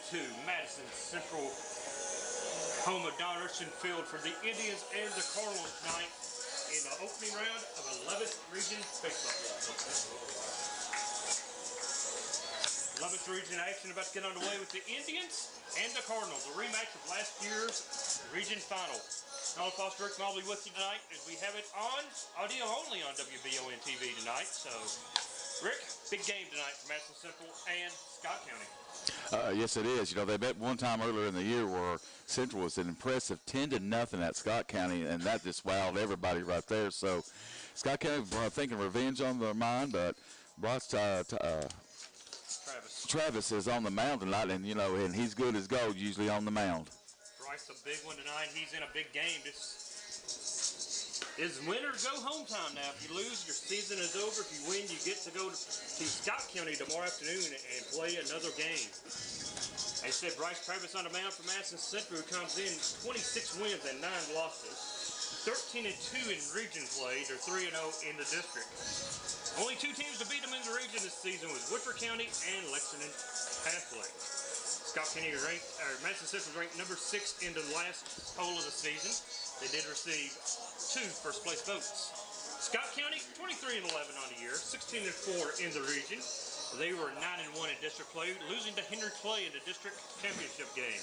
to Madison Central, home of Don Richardson Field, for the Indians and the Cardinals tonight in the opening round of 11th Region Baseball. 11th Region action about to get underway with the Indians and the Cardinals, a rematch of last year's Region Final. Donald Foster, Rick Mobley with you tonight as we have it on audio only on WBON TV tonight. So, Rick, big game tonight for Madison Central and Scott County. Yes, it is. You know, they met one time earlier in the year where Central was an impressive 10-0 at Scott County, and that just wowed everybody right there. So, Scott County thinking revenge on their mind, but Bryce Travis is on the mound tonight, and you know, and he's good as gold usually on the mound. Bryce, a big one tonight. He's in a big game. This is win or go home time now. If you lose, your season is over. If you win, you get to go to Scott County tomorrow afternoon and play another game. As I said, Bryce Travis on the mound for Madison Central, who comes in 26 wins and 9 losses. 13-2 in region play. They're 3-0 in the district. Only 2 teams to beat them in the region this season was Woodford County and Lexington Pathway. Scott County Madison Central ranked number 6 in the last poll of the season. They did receive 2 first place votes. Scott County 23-11 on the year, 16-4 in the region. They were 9-1 in district play, losing to Henry Clay in the district championship game.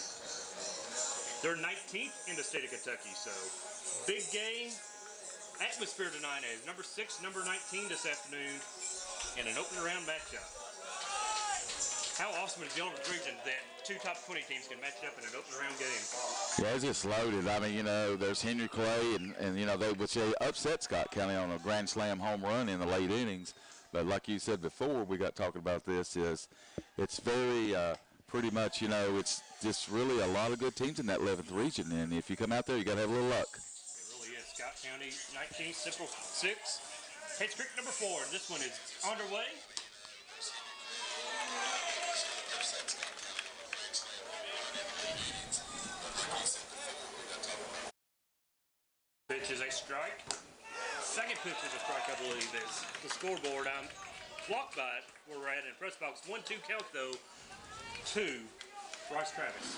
They're 19th in the state of Kentucky, so big game. Atmosphere tonight as number 6, number 19 this afternoon in an opening round matchup. How awesome is the 11th region that 2 top 20 teams can match up in an opening round game? Yeah, it's just loaded. I mean, you know, there's Henry Clay, and you know, they upset Scott County on a grand slam home run in the late innings. But like you said before, we got talking about this, it's very pretty much, you know, it's just really a lot of good teams in that 11th region. And if you come out there, you got to have a little luck. It really is. Scott County 19, Central 6. Heads Creek number 4. And this one is underway. Pitch is a strike. Second pitch is a strike, I believe, is the scoreboard. I'm blocked by it. We're at in press box 1-2 count though to Bryce Travis.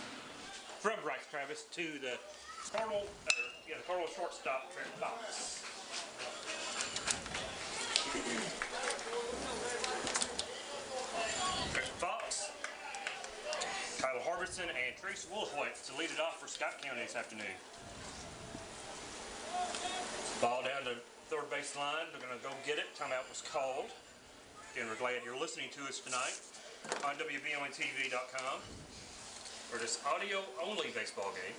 From Bryce Travis to the Cardinal, the Cardinal shortstop Trent Fox. Trent Fox, Kyle Harbison, and Trace Woolhoyt to lead it off for Scott County this afternoon. Ball down to third base line. They're going to go get it. Timeout was called. Again, we're glad you're listening to us tonight on WBONTV.com for this audio-only baseball game.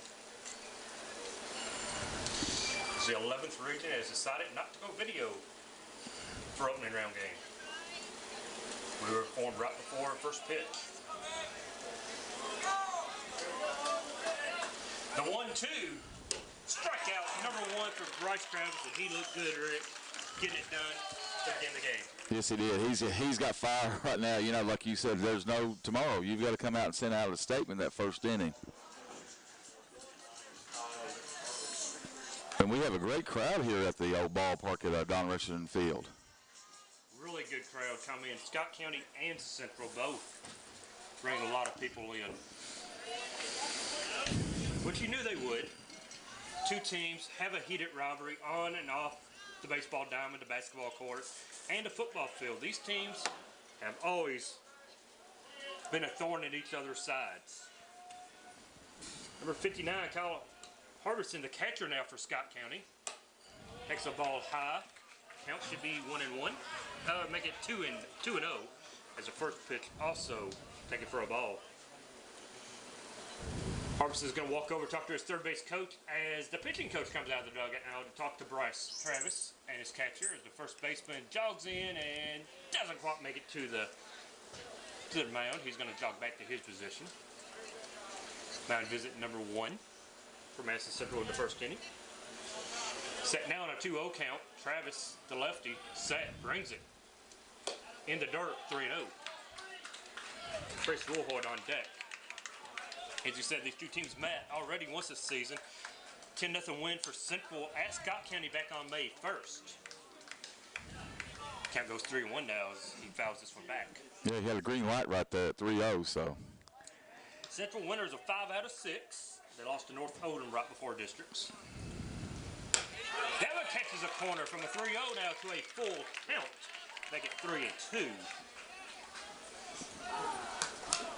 The 11th region has decided not to go video for opening round game. We were informed right before first pitch. The 1-2. Strikeout number 1 for Bryce Travis, and he looked good, Rick, getting it done to begin the game. Yes, he did. He's got fire right now. You know, like you said, there's no tomorrow. You've got to come out and send out a statement that first inning. And we have a great crowd here at the old ballpark at Don Richardson Field. Really good crowd coming in. Scott County and Central both bring a lot of people in, which you knew they would. 2 teams have a heated rivalry on and off the baseball diamond, the basketball court, and the football field. These teams have always been a thorn in each other's sides. Number 59, Kyle Harbison, the catcher now for Scott County. Takes the ball high. Count should be 1-1. Make it 2-0 as the first pitch also taken for a ball. Harbison is going to walk over and talk to his third base coach as the pitching coach comes out of the dugout now to talk to Bryce Travis and his catcher as the first baseman jogs in and doesn't quite make it to the mound. He's going to jog back to his position. Mound visit number 1 for Madison Central in the first inning. Set now on a 2-0 count. Travis, the lefty, set, brings it in the dirt, 3-0. Trace Woolhoyt on deck. As you said, these 2 teams met already once this season. 10-0 win for Central at Scott County back on May 1st. Count goes 3-1 now as he fouls this one back. Yeah, he had a green light right there at 3-0, so. Central winners of 5 out of 6. They lost to North Odom right before districts. That one catches a corner from a 3-0 now to a full count. Make it 3-2.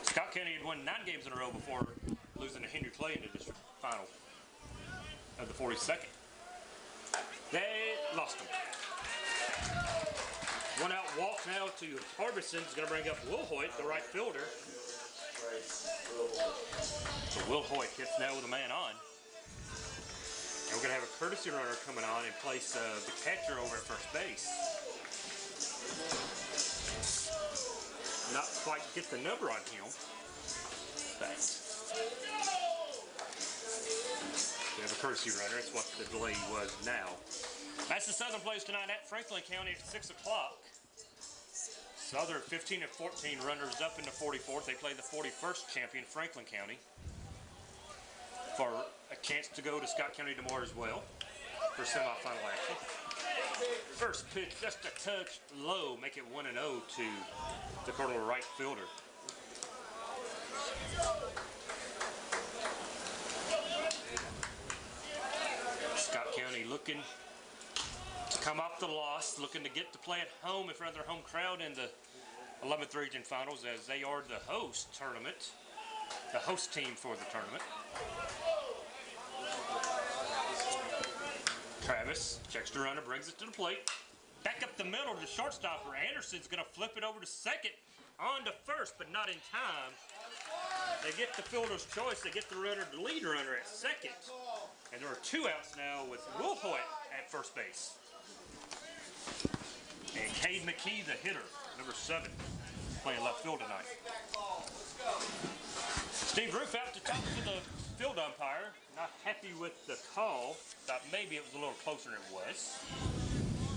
Scott County had won 9 games in a row before losing to Henry Clay in the district final of the 42nd. They lost them. One out walk now to Harbison is going to bring up Will Hoyt, the right fielder. So Will Hoyt hits now with a man on. And we're going to have a courtesy runner coming on in place of the catcher over at first base. Not quite get the number on him. But we have a courtesy runner. That's what the delay was now. Madison Southern plays tonight at Franklin County at 6 o'clock. Southern 15 and 14 runners up into 44th. They play the 41st champion Franklin County for a chance to go to Scott County tomorrow as well for semifinal action. First pitch just a touch low, make it 1-0 to the Colonel right fielder. Scott County looking to come off the loss, looking to get to play at home in front of their home crowd in the 11th region finals, as they are the host tournament, the host team for the tournament. Travis checks the runner, brings it to the plate. Back up the middle to shortstopper. Anderson's going to flip it over to second, on to first, but not in time. They get the fielder's choice. They get the runner, the lead runner at second. And there are 2 outs now with Will Hoyt at first base. And Cade McKee, the hitter, number 7, playing left field tonight. Steve Roof out to talk to the field umpire. Not happy with the call. Thought maybe it was a little closer than it was.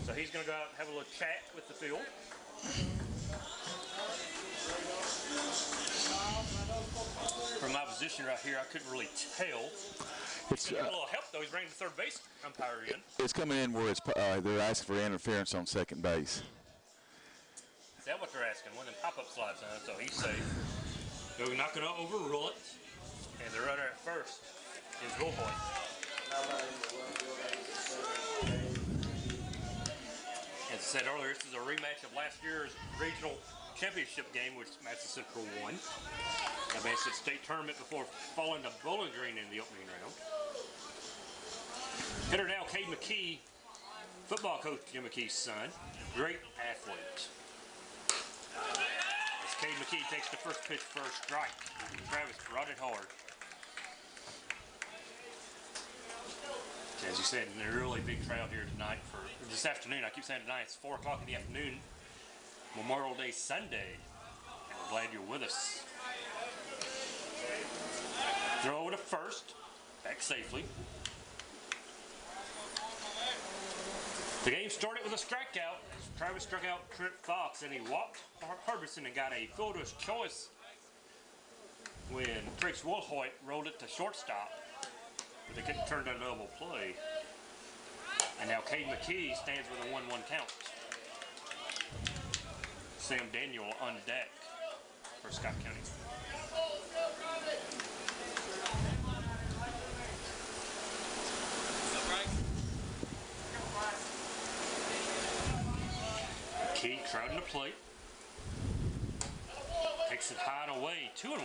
So he's going to go out and have a little chat with the field. From my position right here, I couldn't really tell. It's a little help though. He's bringing the third base umpire in. It's coming in where it's they're asking for interference on second base. Is that what they're asking? One of them pop-up slides on, so he's safe. They're not going to overrule it. And the runner at first is Will Hoyt. As I said earlier, this is a rematch of last year's regional championship game, which Madison Central won. Advanced to the state tournament before falling to Bowling Green in the opening round. Hitter now, Cade McKee, football coach Jim McKee's son. Great athlete. As Cade McKee takes the first pitch for a strike. Travis brought it hard. As you said, a really big crowd here tonight for this afternoon. I keep saying tonight, it's 4 o'clock in the afternoon, Memorial Day Sunday. And we're glad you're with us. Throw over to first, back safely. The game started with a strikeout. Travis struck out Trent Fox, and he walked Harbison and got a fielder's choice when Trace Woolhoyt rolled it to shortstop. But they couldn't turn down a double play. And now Cade McKee stands with a 1-1 count. Sam Daniel on deck for Scott County. McKee crowding the plate. Takes it high and away, 2-1.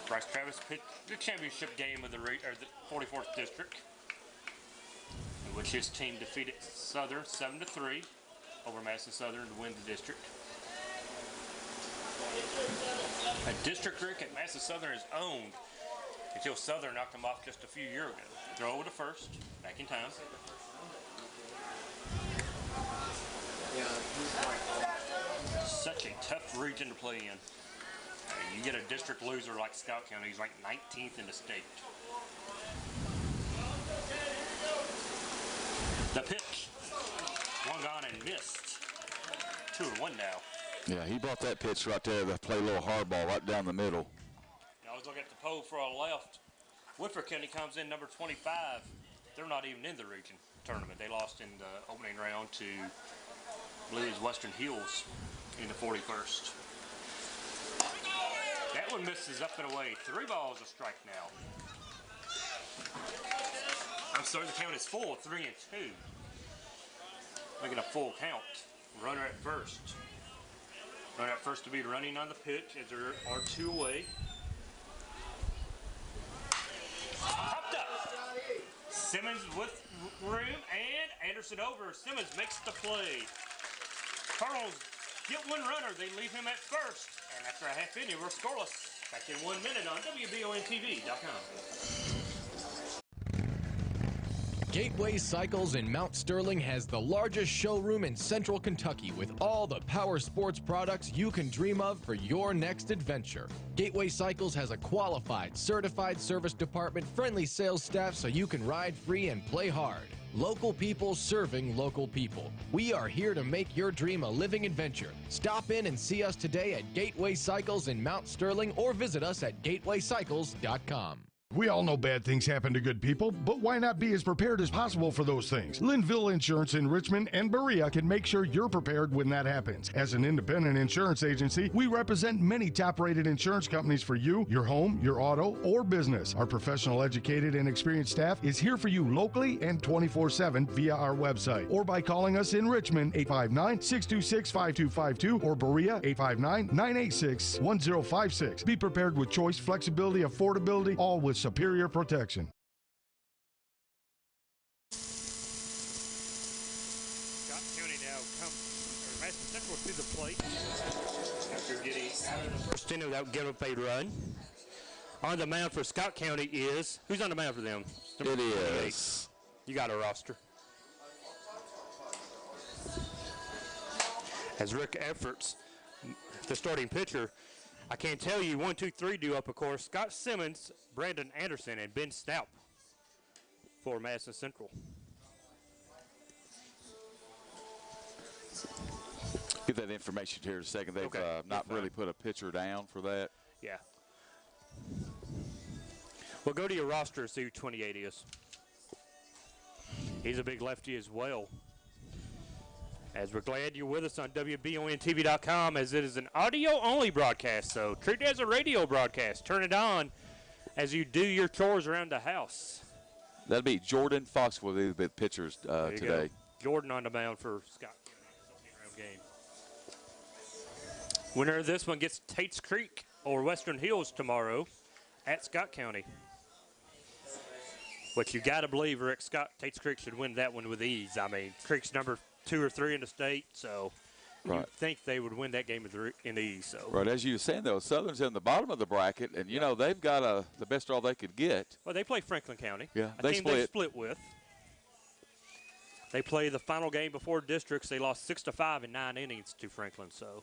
Bryce Travis pitched the championship game of the 44th district, in which his team defeated Southern 7-3 over Madison Southern to win the district. A district record at Madison Southern is owned until Southern knocked them off just a few years ago. Throw over to first, back in time. Such a tough region to play in. You get a district loser like Scott County, he's ranked 19th in the state. The pitch, one gone and missed. 2-1 now. Yeah, he brought that pitch right there to play a little hardball right down the middle. Now let's look at the pole for a left. Woodford County comes in number 25. They're not even in the region tournament. They lost in the opening round to, I believe, Western Hills in the 41st. That one misses up and away. 3 balls a strike now. I'm sorry, the count is full, 3-2. Making a full count. Runner at first. Runner at first to be running on the pitch as there are 2 away. Popped up. Simmons with room and Anderson over. Simmons makes the play. Cardinals get 1 runner. They leave him at first. And after a half inning, we're scoreless. Back in 1 minute on WBONTV.com. Gateway Cycles in Mount Sterling has the largest showroom in central Kentucky with all the power sports products you can dream of for your next adventure. Gateway Cycles has a qualified, certified service department, friendly sales staff so you can ride free and play hard. Local people serving local people. We are here to make your dream a living adventure. Stop in and see us today at Gateway Cycles in Mount Sterling or visit us at gatewaycycles.com. We all know bad things happen to good people, but why not be as prepared as possible for those things? Linville Insurance in Richmond and Berea can make sure you're prepared when that happens. As an independent insurance agency, we represent many top-rated insurance companies for you, your home, your auto, or business. Our professional, educated, and experienced staff is here for you locally and 24/7 via our website or by calling us in Richmond 859-626-5252 or Berea 859-986-1056. Be prepared with choice, flexibility, affordability, all with superior protection. Scott County now Madison Central to the plate after getting out of the first inning without giving up a run. On the mound for Scott County is, who's on the mound for them? It is. You got a roster. As Rick Efforts, the starting pitcher, I can't tell you 1, 2, 3 due up, of course. Scott Simmons, Brandon Anderson, and Ben Stout for Madison Central. Get that information here in a second. They've not really put a pitcher down for that. Yeah. Well, go to your roster and see who 28 is. He's a big lefty as well. As we're glad you're with us on WBONTV.com, as it is an audio-only broadcast, so treat it as a radio broadcast. Turn it on as you do your chores around the house. That'll be Jordan Fox will be the pitchers today. Go. Jordan on the mound for Scott. Game. Winner of this one gets Tates Creek or Western Hills tomorrow at Scott County. But you got to believe Rick Scott, Tates Creek should win that one with ease. I mean, Creek's number 2 or 3 in the state, so you'd think they would win that game in ease. So. Right, as you were saying, though, Southern's in the bottom of the bracket, and, you know, they've got the best draw they could get. Well, they play Franklin County. Yeah, a team they split with. They play the final game before districts. They lost 6-5 in 9 innings to Franklin. So,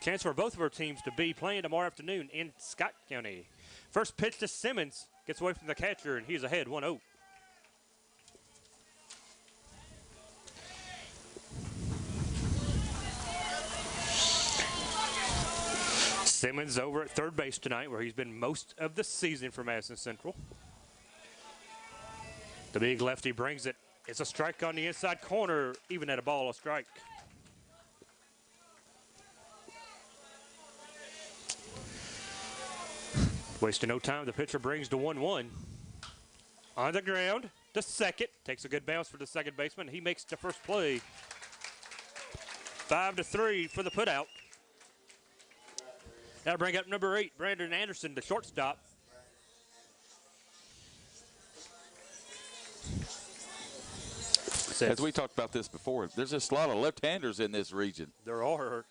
chance for both of our teams to be playing tomorrow afternoon in Scott County. First pitch to Simmons. Gets away from the catcher, and he's ahead 1-0. Simmons over at third base tonight, where he's been most of the season for Madison Central. The big lefty brings it. It's a strike on the inside corner, even at a ball, a strike. Wasting no time, the pitcher brings to 1-1. On the ground, to second. Takes a good bounce for the second baseman. He makes the first play. 5-3 for the putout. That'll bring up number 8, Brandon Anderson, the shortstop. As we talked about this before, there's just a lot of left-handers in this region. There are.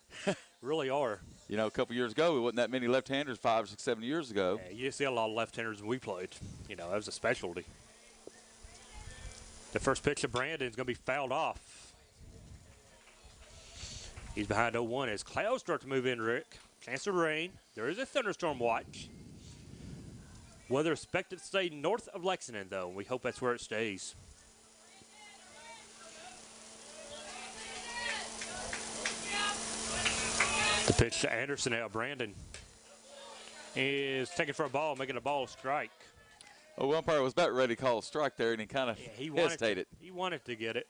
Really are. You know, a couple years ago, there wasn't that many left-handers 5, 6, 7 years ago. Yeah, you didn't see a lot of left-handers when we played. You know, that was a specialty. The first pitch of Brandon is going to be fouled off. He's behind 0-1 as clouds start to move in, Rick. Chance of rain. There is a thunderstorm watch. Weather expected to stay north of Lexington, though. We hope that's where it stays. The pitch to Anderson now. Brandon is taking for a ball, making a ball a strike. Oh, umpire was about ready to call a strike there, and he kind of hesitated. He wanted to get it.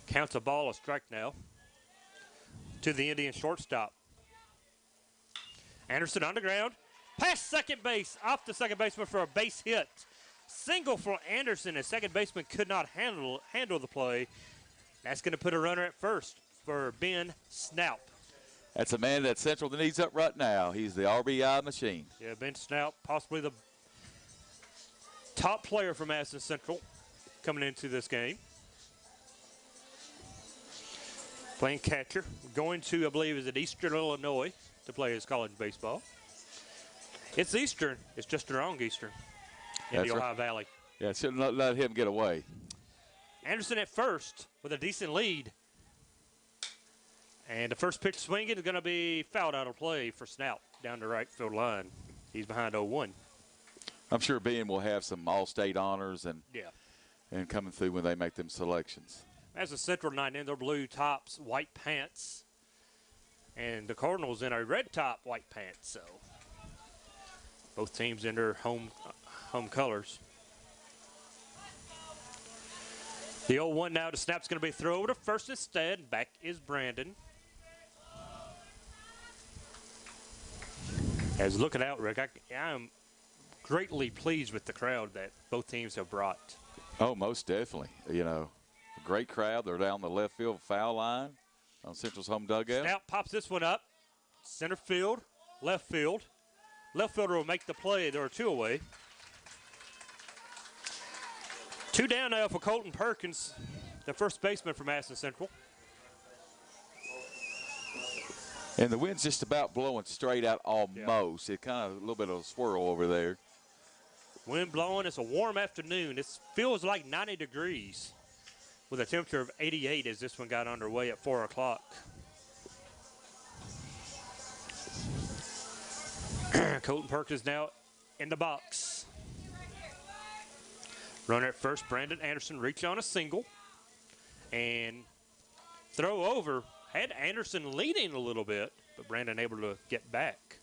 Counts a ball a strike now to the Indian shortstop. Anderson on the ground. Past second base. Off the second baseman for a base hit. Single for Anderson. And second baseman could not handle the play. That's going to put a runner at first for Ben Snaup. That's a man that Central needs up right now. He's the RBI machine. Yeah, Ben Snaup, possibly the top player for Madison Central coming into this game. Playing catcher. Going to, I believe, is it Eastern Illinois to play his college baseball. It's Eastern. It's just the wrong Eastern in the Ohio Valley. Yeah, should not let him get away. Anderson at first with a decent lead. And the first pitch swinging is going to be fouled out of play for Snaup down the right field line. He's behind 0-1. I'm sure Ben will have some all-state honors and coming through when they make them selections. As a Central night in their blue tops, white pants. And the Cardinals in a red top, white pants. So both teams in their home colors. The 0-1 now. The snap's going to be thrown over to first instead. Back is Brandon. As looking out, Rick, I am greatly pleased with the crowd that both teams have brought. Oh, most definitely. You know, a great crowd. They're down the left field foul line on Central's home dugout. Snap pops this one up. Center field, left field. Left fielder will make the play. There are two away. Two down now for Colton Perkins, the first baseman for Madison Central. And the wind's just about blowing straight out almost. It kind of a little bit of a swirl over there. Wind blowing. It's a warm afternoon. It feels like 90 degrees with a temperature of 88 as this one got underway at 4 o'clock. Colton Perkins now in the box. Runner at first, Brandon Anderson reach on a single and throw over. Had Anderson leading a little bit, but Brandon able to get back.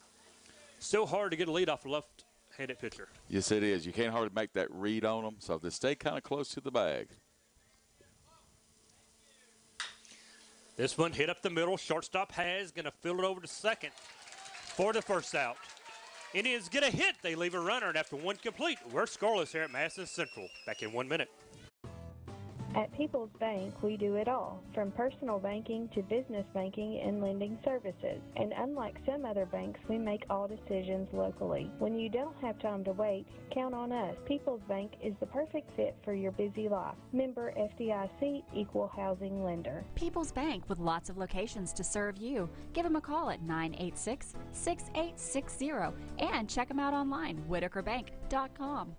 Still hard to get a lead off a left-handed pitcher. Yes, it is. You can't hardly make that read on them, so they stay kind of close to the bag. This one hit up the middle. Shortstop has going to field it over to second for the first out. Indians get a hit. They leave a runner, and after one complete, we're scoreless here at Madison Central. Back in 1 minute. At People's Bank, we do it all, from personal banking to business banking and lending services. And unlike some other banks, we make all decisions locally. When you don't have time to wait, count on us. People's Bank is the perfect fit for your busy life. Member FDIC, Equal Housing Lender. People's Bank with lots of locations to serve you. Give them a call at 986-6860 and check them out online, whitakerbank.com.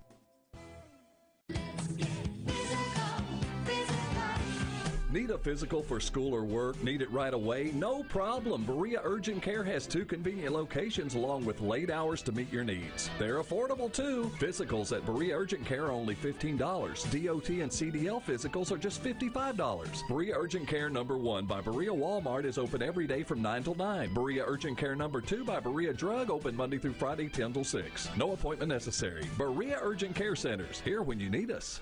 Need a physical for school or work? Need it right away? No problem. Berea Urgent Care has 2 convenient locations along with late hours to meet your needs. They're affordable too. Physicals at Berea Urgent Care are only $15. DOT and CDL physicals are just $55. Berea Urgent Care number 1 by Berea Walmart is open every day from 9 till 9. Berea Urgent Care number 2 by Berea Drug open Monday through Friday 10 till 6. No appointment necessary. Berea Urgent Care Centers, here when you need us.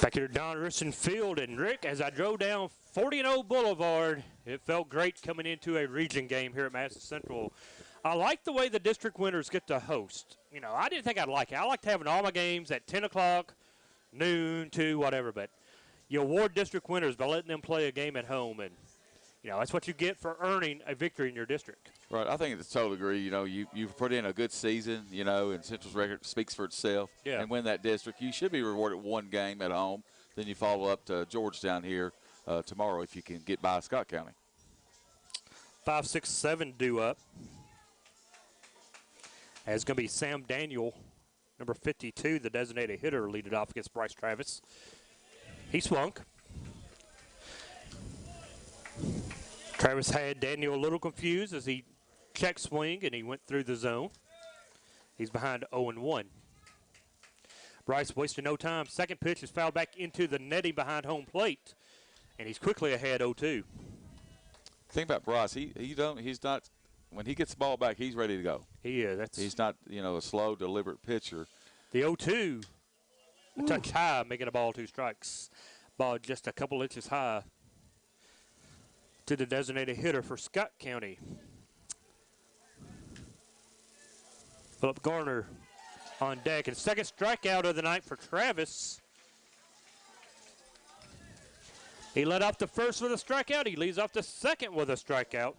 Back here at Don Risson Field, and Rick, as I drove down 40-0 Boulevard, it felt great coming into a region game here at Madison Central. I like the way the district winners get to host. You know, I didn't think I'd like it. I liked having all my games at 10 o'clock, noon, 2, whatever, but you award district winners by letting them play a game at home, and, you know, that's what you get for earning a victory in your district. Right, I think it's totally agree. You know, you've put in a good season, you know, and Central's record speaks for itself. Yeah. And win that district, you should be rewarded 1 game at home. Then you follow up to Georgetown here tomorrow if you can get by Scott County. 5, 6, 7 due up. And it's going to be Sam Daniel, number 52, the designated hitter, lead it off against Bryce Travis. He swung. Travis had Daniel a little confused as he checked swing and he went through the zone. He's behind 0-1. Bryce wasted no time. Second pitch is fouled back into the netting behind home plate, and he's quickly ahead 0-2. Think about Bryce. He's not when he gets the ball back, he's ready to go. He is. He's not, you know, a slow, deliberate pitcher. The 0-2, a touch high, making a ball 2 strikes. Ball just a couple inches high. to the designated hitter for Scott County. Philip Garner on deck, and second strikeout of the night for Travis. He led off the first with a strikeout. He leads off the second with a strikeout.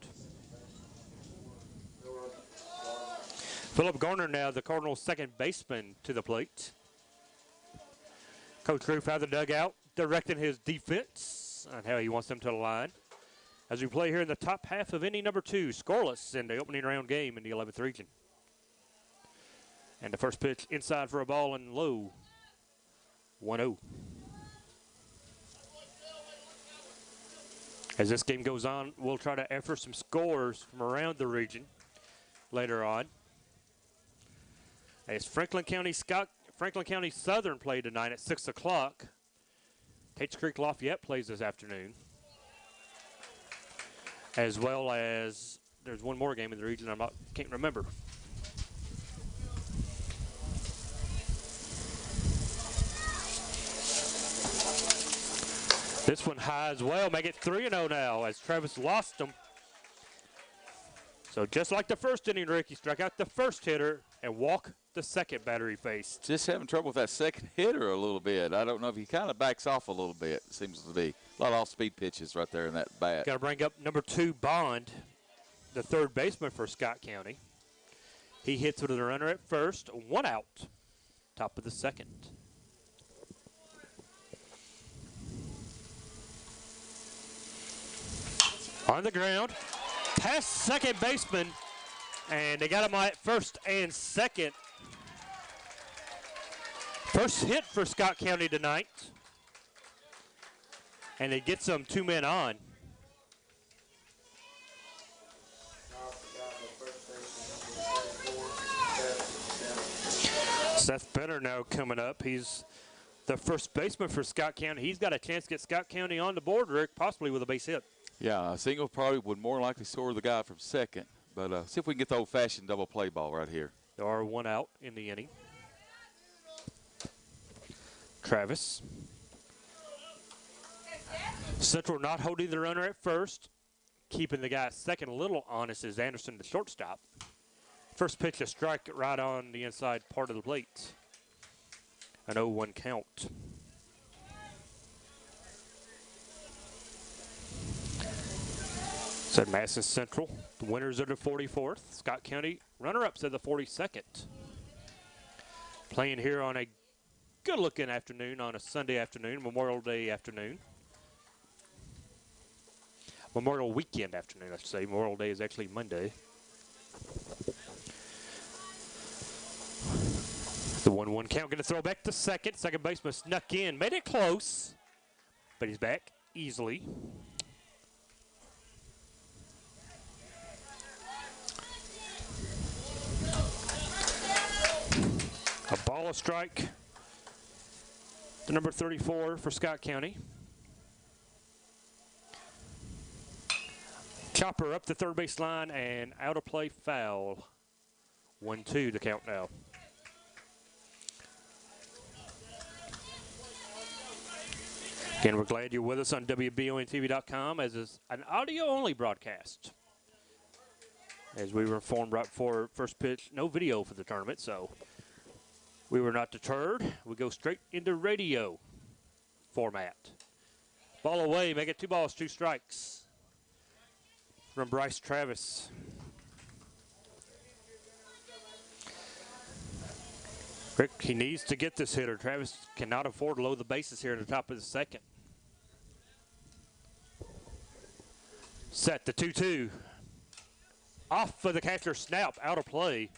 Philip Garner now the Cardinals' second baseman to the plate. Coach Roof out of the dugout directing his defense on how he wants them to line. As we play here in the top half of inning number 2, scoreless in the opening round game in the 11th region. And the first pitch inside for a ball and low, 1-0. As this game goes on, we'll try to offer some scores from around the region later on. As Franklin County Southern play tonight at 6 o'clock. Tates Creek Lafayette plays this afternoon. As well as there's one more game in the region can't remember. This one high as well, make it 3-0 now as Travis lost them. So just like the first inning, Rick, he struck out the first hitter and walked the second batter he faced. Just having trouble with that second hitter a little bit. I don't know if he kind of backs off a little bit. Seems to be a lot of off-speed pitches right there in that bat. Got to bring up number 2, Bond, the third baseman for Scott County. He hits with a runner at first, 1 out, top of the second. On the ground, past second baseman, and they got him at first and second. First hit for Scott County tonight, and it gets them 2 men on. Seth Benner now coming up. He's the first baseman for Scott County. He's got a chance to get Scott County on the board, Rick, possibly with a base hit. Yeah, a single probably would more likely score the guy from second. But see if we can get the old-fashioned double play ball right here. There are 1 out in the inning. Travis. Central not holding the runner at first. Keeping the guy at second a little honest is Anderson, the shortstop. First pitch, a strike right on the inside part of the plate. An 0-1 count. Said Madison Central, the winners of the 44th. Scott County runner-ups of the 42nd. Playing here on a good-looking afternoon, on a Sunday afternoon, Memorial Day afternoon. Memorial weekend afternoon, I should say. Memorial Day is actually Monday. The 1-1 count, going to throw back to second. Second baseman snuck in, made it close, but he's back easily. A ball, a strike. The number 34 for Scott County. Chopper up the third base line and out of play, foul. 1-2 to count now. Again, we're glad you're with us on WBONTV.com as is an audio-only broadcast. As we were informed right before first pitch, no video for the tournament, so we were not deterred. We go straight into radio format. Ball away, make it 2 balls, 2 strikes from Bryce Travis. Rick, he needs to get this hitter. Travis cannot afford to load the bases here in the top of the second. Set the 2-2. Off for the catcher, snap, out of play.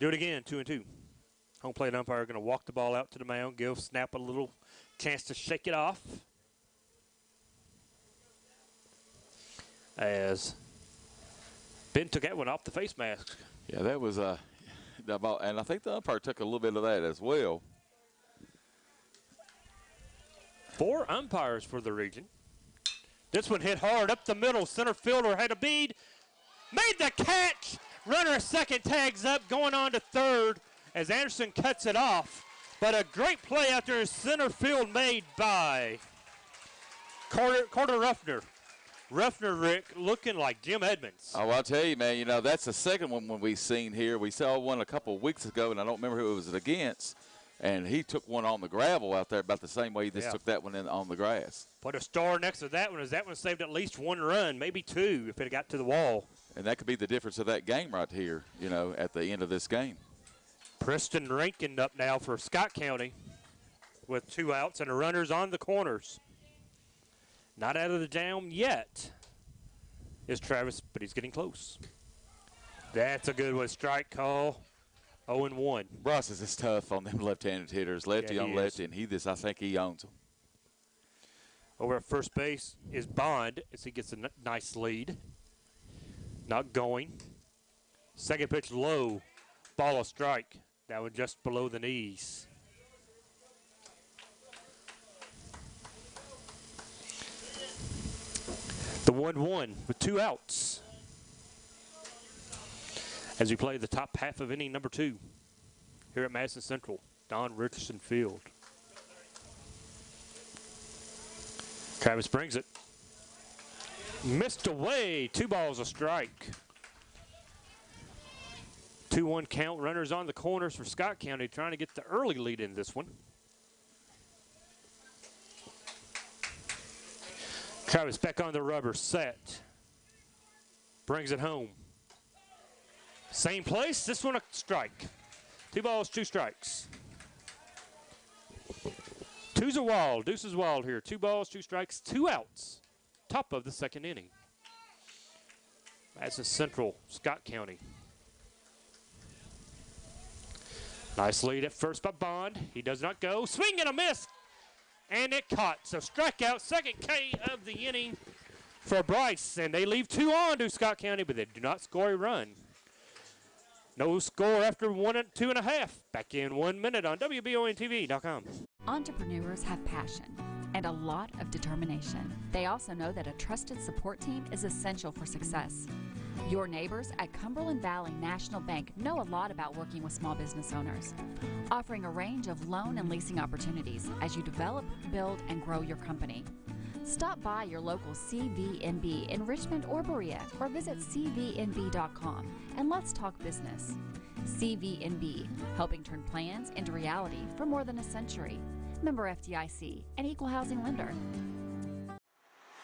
Do it again, 2-2. Home plate umpire going to walk the ball out to the mound, give Snap a little chance to shake it off. As Ben took that one off the face mask. Yeah, that was the ball, and I think the umpire took a little bit of that as well. 4 umpires for the region. This one hit hard up the middle. Center fielder had a bead. Made the catch. Runner at second tags up, going on to third as Anderson cuts it off. But a great play out there in center field made by Carter Ruffner. Ruffner, Rick, looking like Jim Edmonds. Oh, I'll tell you, man, you know, that's the second one we've seen here. We saw one a couple of weeks ago, and I don't remember who it was against. And he took one on the gravel out there about the same way he just took that one on the grass. Put a star next to that one, as that one saved at least one run, maybe two, if it had got to the wall. And that could be the difference of that game right here, you know, at the end of this game. Preston Rankin up now for Scott County with 2 outs and the runners on the corners. Not out of the jam yet is Travis, but he's getting close. That's a good one. Strike call. 0-1. Bryce is tough on them left-handed hitters, lefty on lefty, and I think he owns them. Over at first base is Bond as he gets a nice lead. Not going. Second pitch low. Ball a strike. That one just below the knees. The 1-1 with 2 outs as we play the top half of inning number 2 here at Madison Central, Don Richardson Field. Travis brings it. Missed away. 2 balls a strike. 2-1 count. Runners on the corners for Scott County trying to get the early lead in this one. Travis back on the rubber, set. Brings it home. Same place, this one a strike. 2 balls, 2 strikes. Deuces wild here. 2 balls, 2 strikes, 2 outs. Top of the second inning. Madison Central, Scott County. Nice lead at first by Bond. He does not go. Swing and a miss. And it caught. So strikeout, second K of the inning for Bryce. And they leave 2 on to Scott County, but they do not score a run. No score after 1 and 2.5. Back in 1 minute on WBONTV.com. Entrepreneurs have passion and a lot of determination. They also know that a trusted support team is essential for success. Your neighbors at Cumberland Valley National Bank know a lot about working with small business owners, offering a range of loan and leasing opportunities as you develop, build, and grow your company. Stop by your local CVNB in Richmond or Berea or visit cvnb.com and let's talk business. CVNB, helping turn plans into reality for more than a century. Member FDIC, an equal housing lender.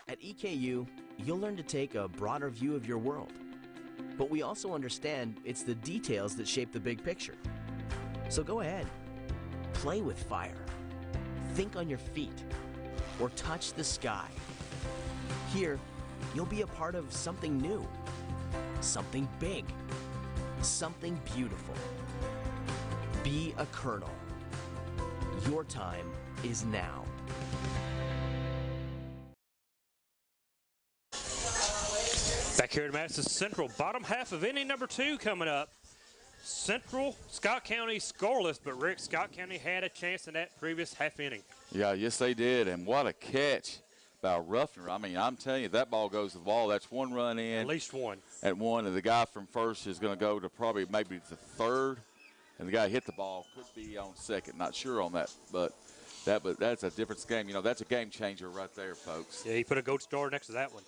At EKU, you'll learn to take a broader view of your world. But we also understand it's the details that shape the big picture. So go ahead, play with fire, think on your feet, or touch the sky. Here, you'll be a part of something new, something big, something beautiful. Be a colonel. Your time is now. Back here at Madison Central, bottom half of inning number 2 coming up. Central, Scott County scoreless, but Rick, Scott County had a chance in that previous half inning. Yeah, yes they did, and what a catch by Ruffner. I mean, I'm telling you, that ball goes to the wall. That's 1 run in. At least 1. At 1, and the guy from first is going to go to probably maybe the third, and the guy hit the ball, could be on second. Not sure on that, but that's a different game. You know, that's a game changer right there, folks. Yeah, he put a gold star next to that one.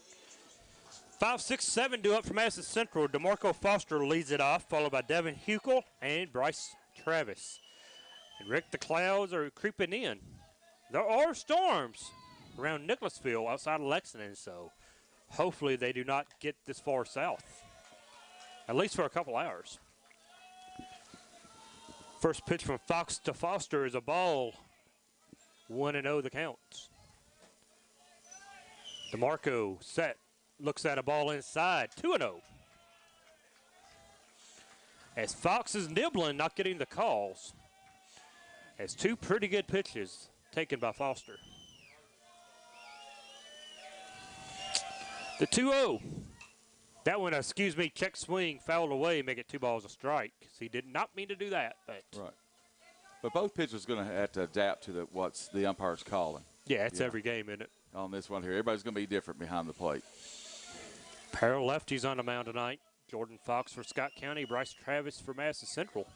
5, 6, 7 due up for Madison Central. DeMarco Foster leads it off, followed by Devin Huckel and Bryce Travis. And Rick, the clouds are creeping in. There are storms around Nicholasville outside of Lexington, so hopefully they do not get this far south, at least for a couple hours. First pitch from Fox to Foster is a ball. 1-0 the count. DeMarco set. Looks at a ball inside. 2-0. As Fox is nibbling, not getting the calls. As 2 pretty good pitches taken by Foster. The 2-0. That one, check swing, fouled away, make it 2 balls a strike. He did not mean to do that. But right. But both pitchers going to have to adapt to what's the umpire's calling. Yeah, it's every game, isn't it? On this one here, everybody's going to be different behind the plate. Pair of lefties on the mound tonight. Jordan Fox for Scott County, Bryce Travis for Madison Central.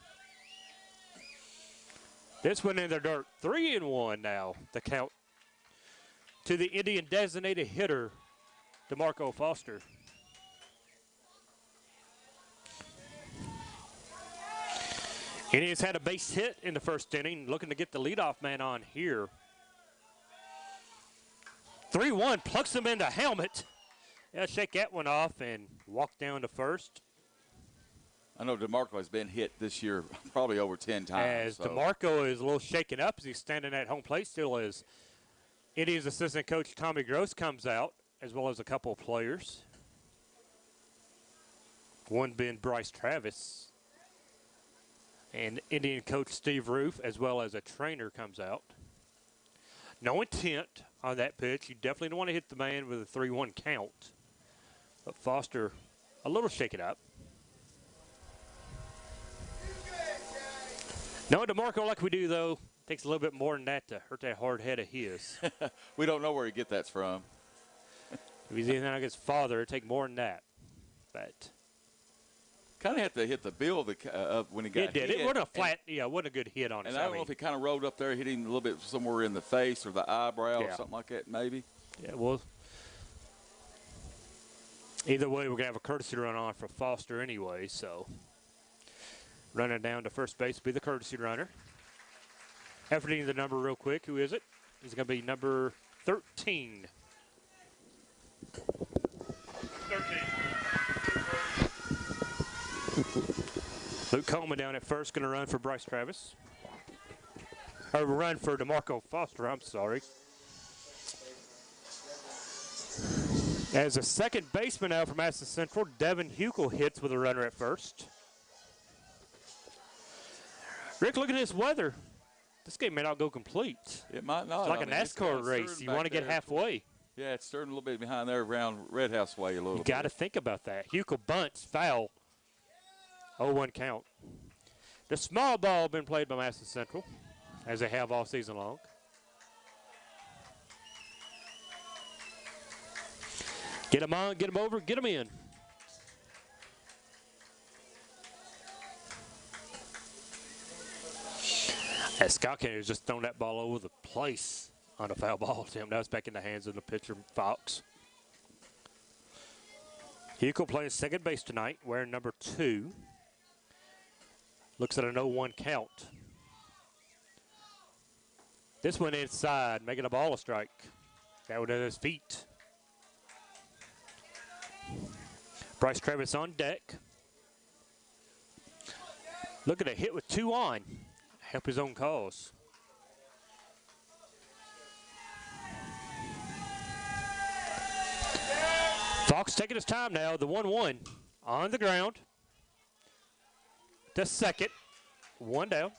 This one in the dirt. 3-1 now. The count to the Indian designated hitter, DeMarco Foster. Indians had a base hit in the first inning, looking to get the leadoff man on here. 3-1, plucks him in the helmet. They'll shake that one off and walk down to first. I know DeMarco has been hit this year probably over 10 times. As DeMarco is a little shaken up as he's standing at home plate still, as Indians assistant coach Tommy Gross comes out, as well as a couple of players. One being Bryce Travis. And Indian coach Steve Roof, as well as a trainer, comes out. No intent on that pitch. You definitely don't want to hit the man with a 3-1 count. But Foster a little shaken up. Knowing DeMarco like we do, though, takes a little bit more than that to hurt that hard head of his. We don't know where he get that from. If he's anything like his father, it'd take more than that. But kind of had to hit the bill when he got hit. It did. It wasn't a flat, wasn't a good hit on his. And I don't know if he kind of rolled up there, hit him a little bit somewhere in the face or the eyebrow or something like that, maybe. Yeah, well, either way, we're going to have a courtesy run on for Foster anyway, so running down to first base will be the courtesy runner. Efforting the number real quick. Who is it? He's going to be number 13. 13. Luke Coleman down at first, going to run for Bryce Travis. Or run for DeMarco Foster, I'm sorry. As a second baseman out from Madison Central, Devin Hukel hits with a runner at first. Rick, look at this weather. This game may not go complete. It might not. It's like a NASCAR race. You want to get halfway. Yeah, it's starting a little bit behind there around Red House Way a little bit. You got to think about that. Hukel bunts, foul. 0-1 count. The small ball been played by Madison Central, as they have all season long. Get them on, get them over, get them in. As Scott Kennedy has just thrown that ball over the place on a foul ball to him. Now it's back in the hands of the pitcher, Fox. Hukel playing second base tonight, wearing number 2. Looks at an 0-1 count. This one inside, making a ball a strike. That one at his feet. Bryce Travis on deck. Looking to hit with 2 on. Help his own cause. Fox taking his time now. The 1-1 on the ground. To second. 1 down.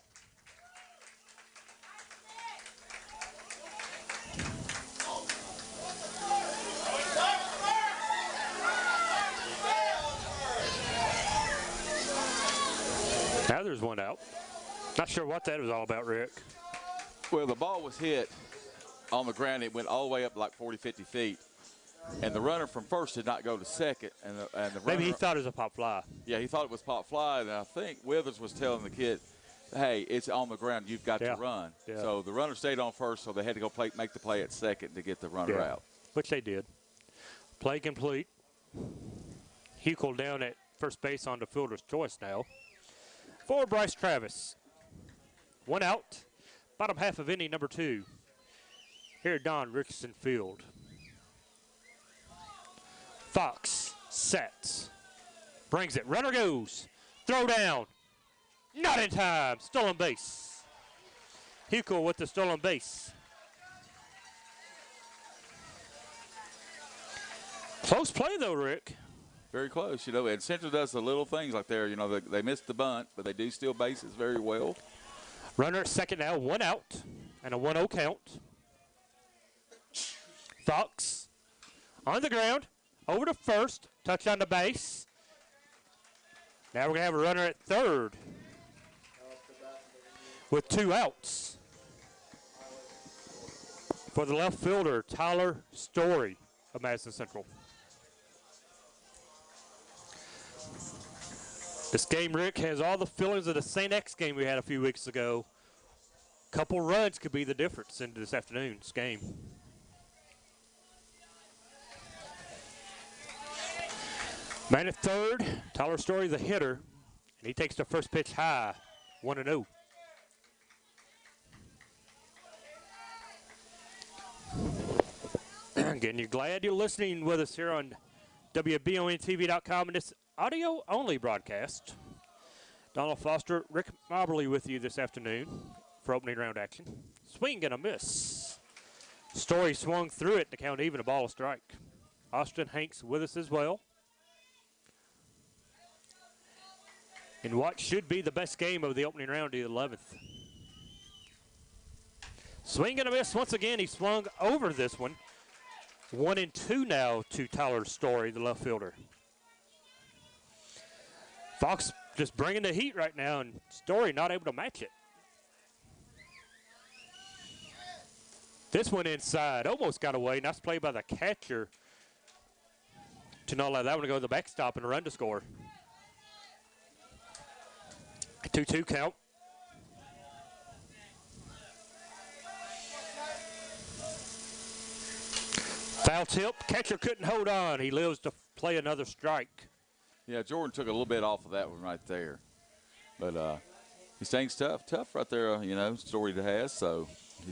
Now there's 1 out. Not sure what that was all about, Rick. Well, the ball was hit on the ground. It went all the way up like 40, 50 feet. And the runner from first did not go to second. And the runner, maybe he thought it was a pop fly. Yeah, he thought it was pop fly. And I think Withers was telling the kid, hey, it's on the ground. You've got to run. Yeah. So the runner stayed on first, so they had to go make the play at second to get the runner out. Which they did. Play complete. Hukel down at first base on the fielder's choice now. For Bryce Travis. 1 out. Bottom half of inning number 2. Here at Don Richardson Field. Fox sets. Brings it. Runner goes. Throw down. Not in time. Stolen base. Hukel with the stolen base. Close play, though, Rick. Very close, and Central does the little things like there. They missed the bunt, but they do steal bases very well. Runner at second now, 1 out, and a 1-0 count. Fox on the ground, over to first, touch on the base. Now we're going to have a runner at third with 2 outs. For the left fielder, Tyler Story of Madison Central. This game, Rick, has all the feelings of the St. X game we had a few weeks ago. Couple runs could be the difference into this afternoon's game. Man at third, Tyler Story, the hitter, and he takes the first pitch high, 1-0. Again, you're glad you're listening with us here on WBONTV.com in this audio-only broadcast. Donald Foster, Rick Moberly with you this afternoon for opening round action. Swing and a miss. Story swung through it to count even, a ball, a strike. Austin Hanks with us as well. In what should be the best game of the opening round, the 11th. Swing and a miss once again. He swung over this one. 1-2 now to Tyler Story, the left fielder. Fox just bringing the heat right now, and Story not able to match it. This one inside, almost got away. Nice play by the catcher to not let that one to go to the backstop and a run to score. 2-2 count. Foul tip. Catcher couldn't hold on. He lives to play another strike. Yeah, Jordan took a little bit off of that one right there. But he stays tough right there, Story has. So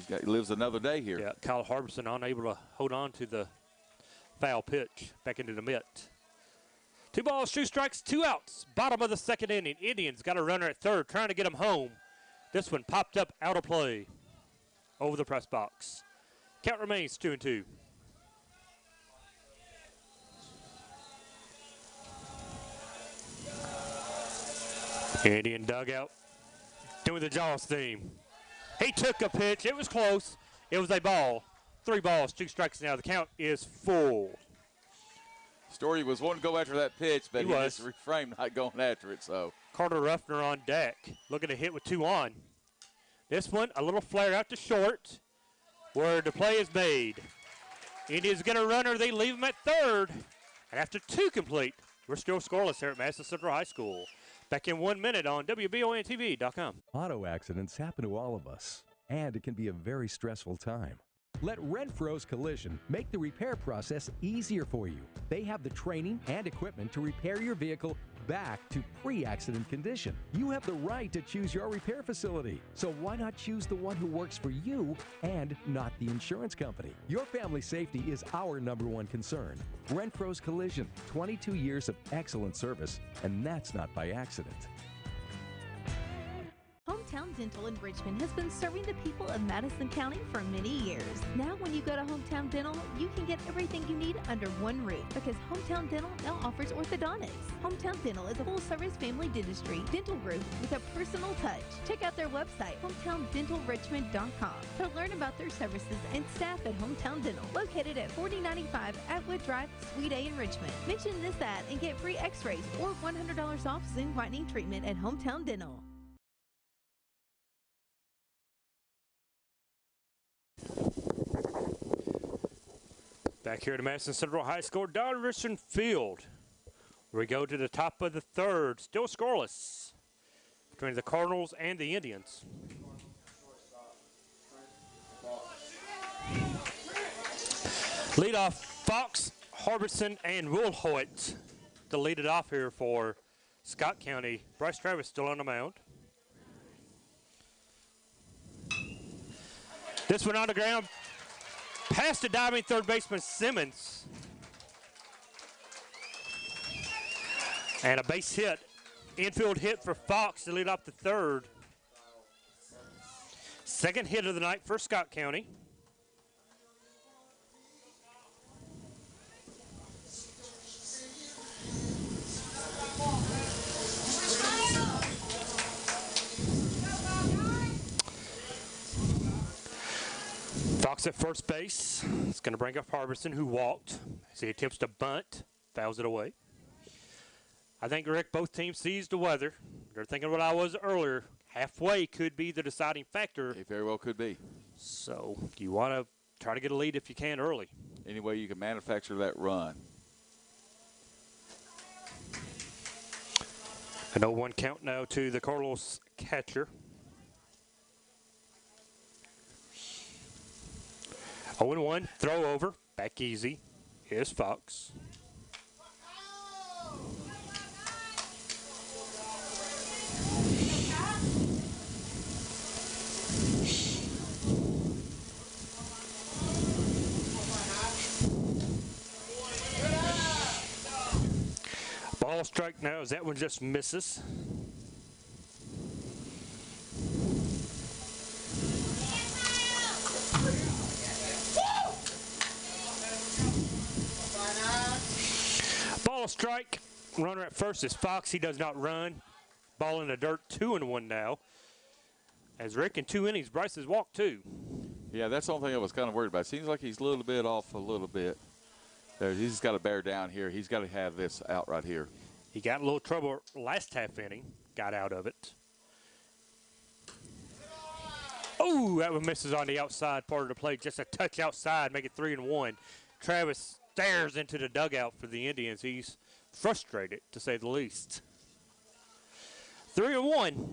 he lives another day here. Yeah, Kyle Harbison unable to hold on to the foul pitch back into the mitt. 2 balls, 2 strikes, 2 outs. Bottom of the second inning. Indians got a runner at third, trying to get him home. This one popped up out of play over the press box. Count remains 2-2. Indian dugout doing the Jaws theme. He took a pitch. It was close. It was a ball. 3 balls, 2 strikes now. The count is full. Story was wanting to go after that pitch, but he just refrained not going after it. So Carter Ruffner on deck, looking to hit with 2 on. This one, a little flare out to short, where the play is made. Indians get a runner. They leave him at third. And after 2 complete, we're still scoreless here at Madison Central High School. Back in 1 minute on WBONTV.com. Auto accidents happen to all of us, and it can be a very stressful time. Let Renfro's Collision make the repair process easier for you. They have the training and equipment to repair your vehicle back to pre-accident condition. You have the right to choose your repair facility, so why not choose the one who works for you and not the insurance company? Your family safety is our #1 concern. Renfro's Collision, 22 years of excellent service, and that's not by accident. Hometown Dental in Richmond has been serving the people of Madison County for many years. Now when you go to Hometown Dental, you can get everything you need under one roof because Hometown Dental now offers orthodontics. Hometown Dental is a full-service family dentistry dental group with a personal touch. Check out their website, hometowndentalrichmond.com, to learn about their services and staff at Hometown Dental, located at 4095 Atwood Drive, Suite A in Richmond. Mention this ad and get free x-rays or $100 off Zoom whitening treatment at Hometown Dental. Back here at Madison Central High School, Don Richardson Field. We go to the top of the third, still scoreless between the Cardinals and the Indians. Leadoff, Fox, Harbison, and Woolhoyt to lead it off here for Scott County. Bryce Travis still on the mound. This one on the ground. Past the diving third baseman Simmons. And a base hit. Infield hit for Fox to lead off the third. Second hit of the night for Scott County. Fox at first base. It's going to bring up Harbison, who walked as he attempts to bunt, fouls it away. I think, Rick, both teams seized the weather. They're thinking what I was earlier. Halfway could be the deciding factor. It very well could be. So you want to try to get a lead if you can early. Any way you can manufacture that run. A 0-1 count now to the Cardinals catcher. 0-1, throw over, back easy. Here's Fox. Ball strike now as that one just misses. Ball strike. Runner at first is Fox. He does not run. Ball in the dirt, 2-1 now. As Rick in 2 innings, Bryce has walked 2. Yeah, that's the only thing I was kind of worried about. Seems like he's a little bit off a little bit. There, he's got to bear down here. He's got to have this out right here. He got a little trouble last half inning. Got out of it. Oh, that one misses on the outside part of the plate. Just a touch outside, make it 3-1. Travis stares into the dugout for the Indians. He's frustrated, to say the least. 3-1.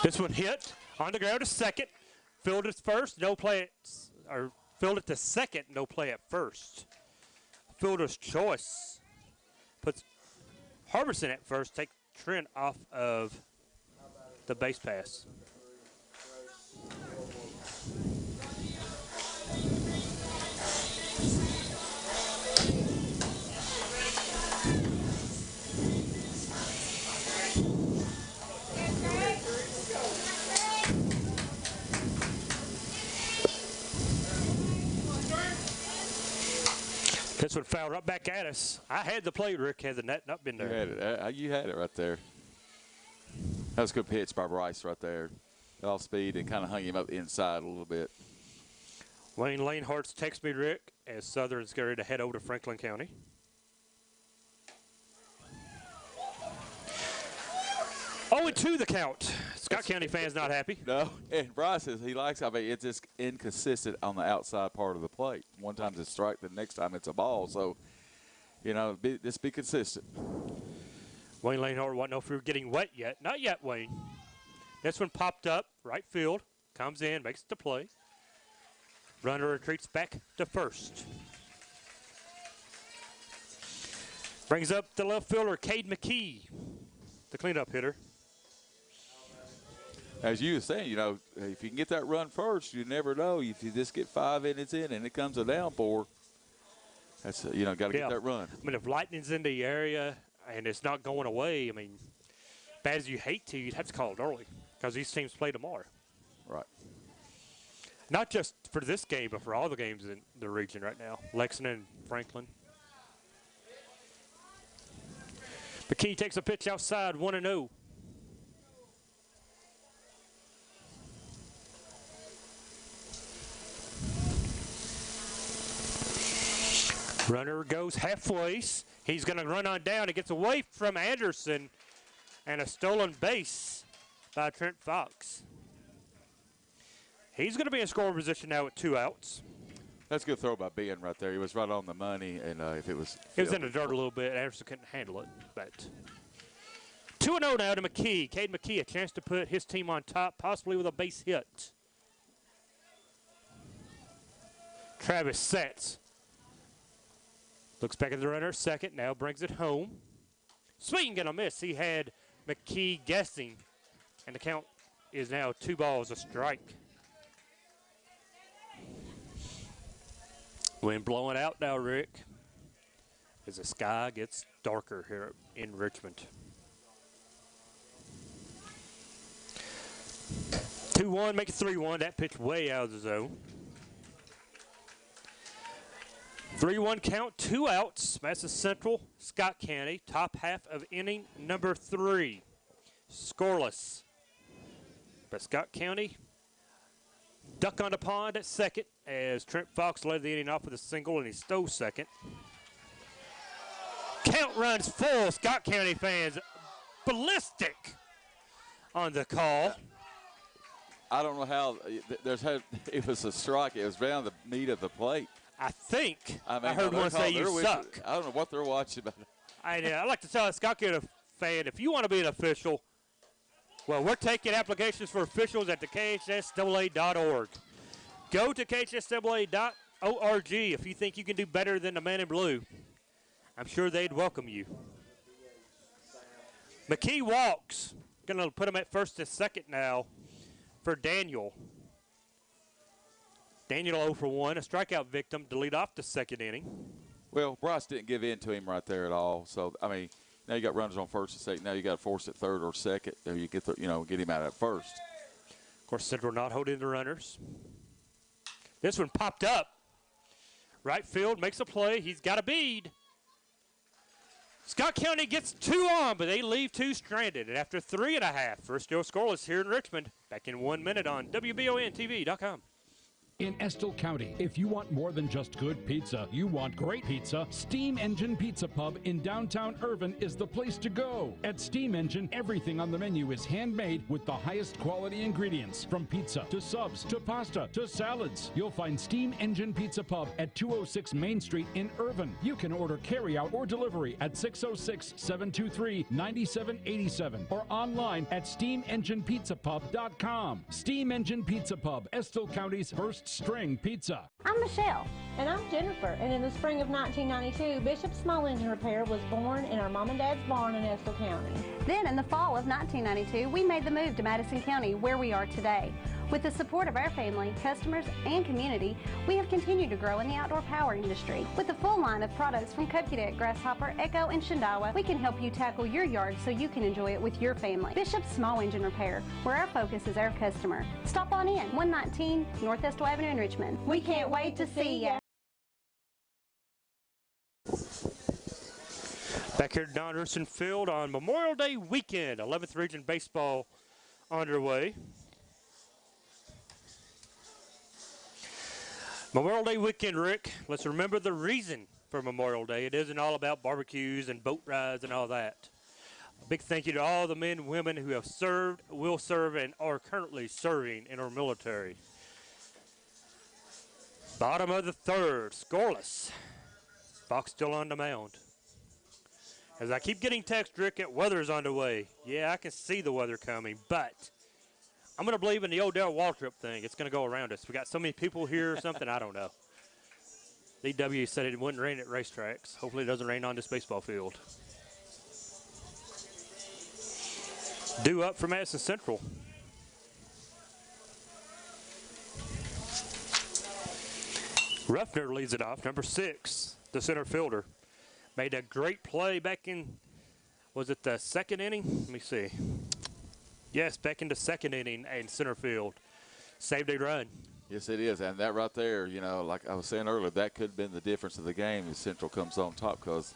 This one hit on the ground to second. Fielded first, no play or fielded to second, no play at first. Fielder's choice puts Harbison at first, take Trent off of the base pass. This one fouled right back at us. I had the play, Rick, had the net not been there. You had it right there. That was a good pitch by Bryce right there. Off speed and kind of hung him up inside a little bit. Wayne Lanehart's text me, Rick, as Southern's getting ready to head over to Franklin County. Oh, and 2 the count. Scott County fans not happy. No, and Bryce says he likes, it's just inconsistent on the outside part of the plate. One time it's a strike, the next time it's a ball. So, just be consistent. Wayne Lanehart wasn't know if we were getting wet yet. Not yet, Wayne. This one popped up, right field, comes in, makes the play. Runner retreats back to first. Brings up the left fielder, Cade McKee, the cleanup hitter. As you were saying, if you can get that run first, you never know. If you just get 5 innings in and it comes a downpour, that's got to get that run. I mean, if lightning's in the area and it's not going away, bad as you hate to, you'd have to call it early because these teams play tomorrow. Right. Not just for this game, but for all the games in the region right now. Lexington and Franklin. McKee takes a pitch outside, 1-0. Runner goes halfway. He's going to run on down. It gets away from Anderson, and a stolen base by Trent Fox. He's going to be in scoring position now with 2 outs. That's a good throw by Ben right there. He was right on the money, and if it was... He was in the dirt a little bit. Anderson couldn't handle it. But 2-0 now to McKee. Cade McKee, a chance to put his team on top, possibly with a base hit. Travis sets. Looks back at the runner, second, now brings it home. Swing and a miss. He had McKee guessing, and the count is now 2 balls, a strike. Wind blowing out now, Rick, as the sky gets darker here in Richmond. 2-1, make it 3-1. That pitch way out of the zone. 3-1 count, 2 outs. Madison Central, Scott County, top half of inning number 3. Scoreless. But Scott County duck on the pond at second as Trent Fox led the inning off with a single and he stole second. Count runs full. Scott County fans ballistic on the call. I don't know how it was a strike. It was around the meat of the plate. I think I heard one say you suck. I don't know what they're watching. But I like to tell a Scott County fan, if you want to be an official, well, we're taking applications for officials at the KHSAA.org. Go to KHSAA.org if you think you can do better than the man in blue. I'm sure they'd welcome you. McKee walks. Going to put him at first and second now for Daniel. Daniel 0 for 1, a strikeout victim to lead off the second inning. Well, Bryce didn't give in to him right there at all. So, I mean, now you got runners on first and second. Now you got to force it third or second. Or you get get him out at first. Of course, Central not holding the runners. This one popped up. Right field makes a play. He's got a bead. Scott County gets 2 on, but they leave 2 stranded. And after 3.5, we're still scoreless here in Richmond. Back in 1 minute on WBONTV.com. In Estill County, if you want more than just good pizza, you want great pizza, Steam Engine Pizza Pub in downtown Irvin is the place to go. At Steam Engine, everything on the menu is handmade with the highest quality ingredients. From pizza to subs to pasta to salads. You'll find Steam Engine Pizza Pub at 206 Main Street in Irvin. You can order carryout or delivery at 606-723-9787 or online at steamenginepizzapub.com. Steam Engine Pizza Pub, Estill County's first string pizza. I'm Michelle. And I'm Jennifer. And in the spring of 1992, Bishop Small Engine Repair was born in our mom and dad's barn in Estill County. Then in the fall of 1992, we made the move to Madison County, where we are today. With the support of our family, customers, and community, we have continued to grow in the outdoor power industry. With a full line of products from Kokudet, Grasshopper, Echo, and Shindawa, we can help you tackle your yard so you can enjoy it with your family. Bishop Small Engine Repair, where our focus is our customer. Stop on in, 119 North Estill Avenue in Richmond. We can't wait to see ya. Back here at Don Urson Field on Memorial Day weekend, 11th Region Baseball underway. Memorial Day weekend, Rick. Let's remember the reason for Memorial Day. It isn't all about barbecues and boat rides and all that. A big thank you to all the men and women who have served, will serve, and are currently serving in our military. Bottom of the third, scoreless. Fox still on the mound. As I keep getting text, Rick, that weather's on the way. Yeah, I can see the weather coming, but I'm going to believe in the old Dale Waltrip thing. It's going to go around us. We got so many people here or something, I don't know. DW said it wouldn't rain at racetracks. Hopefully it doesn't rain on this baseball field. Due up for Madison Central. Ruffner leads it off, number 6, the center fielder. Made a great play back in, was it the second inning? Let me see. Yes, back in the second inning in center field. Saved a run. Yes, it is. And that right there, like I was saying earlier, that could have been the difference of the game if Central comes on top, because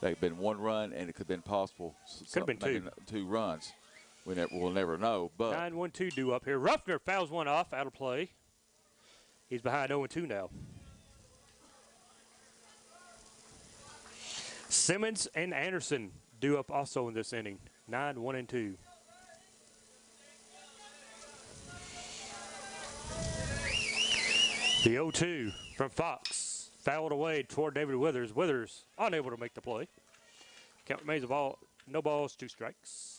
that could have been 1 run and it could have been possible. Could have been 2 runs. We'll never know. But 9-1-2 due up here. Ruffner fouls one off, out of play. He's behind 0-2 now. Simmons and Anderson due up also in this inning. 9-1-2. The 0-2 from Fox. Fouled away toward David Withers. Withers unable to make the play. Count remains of no balls, 2 strikes.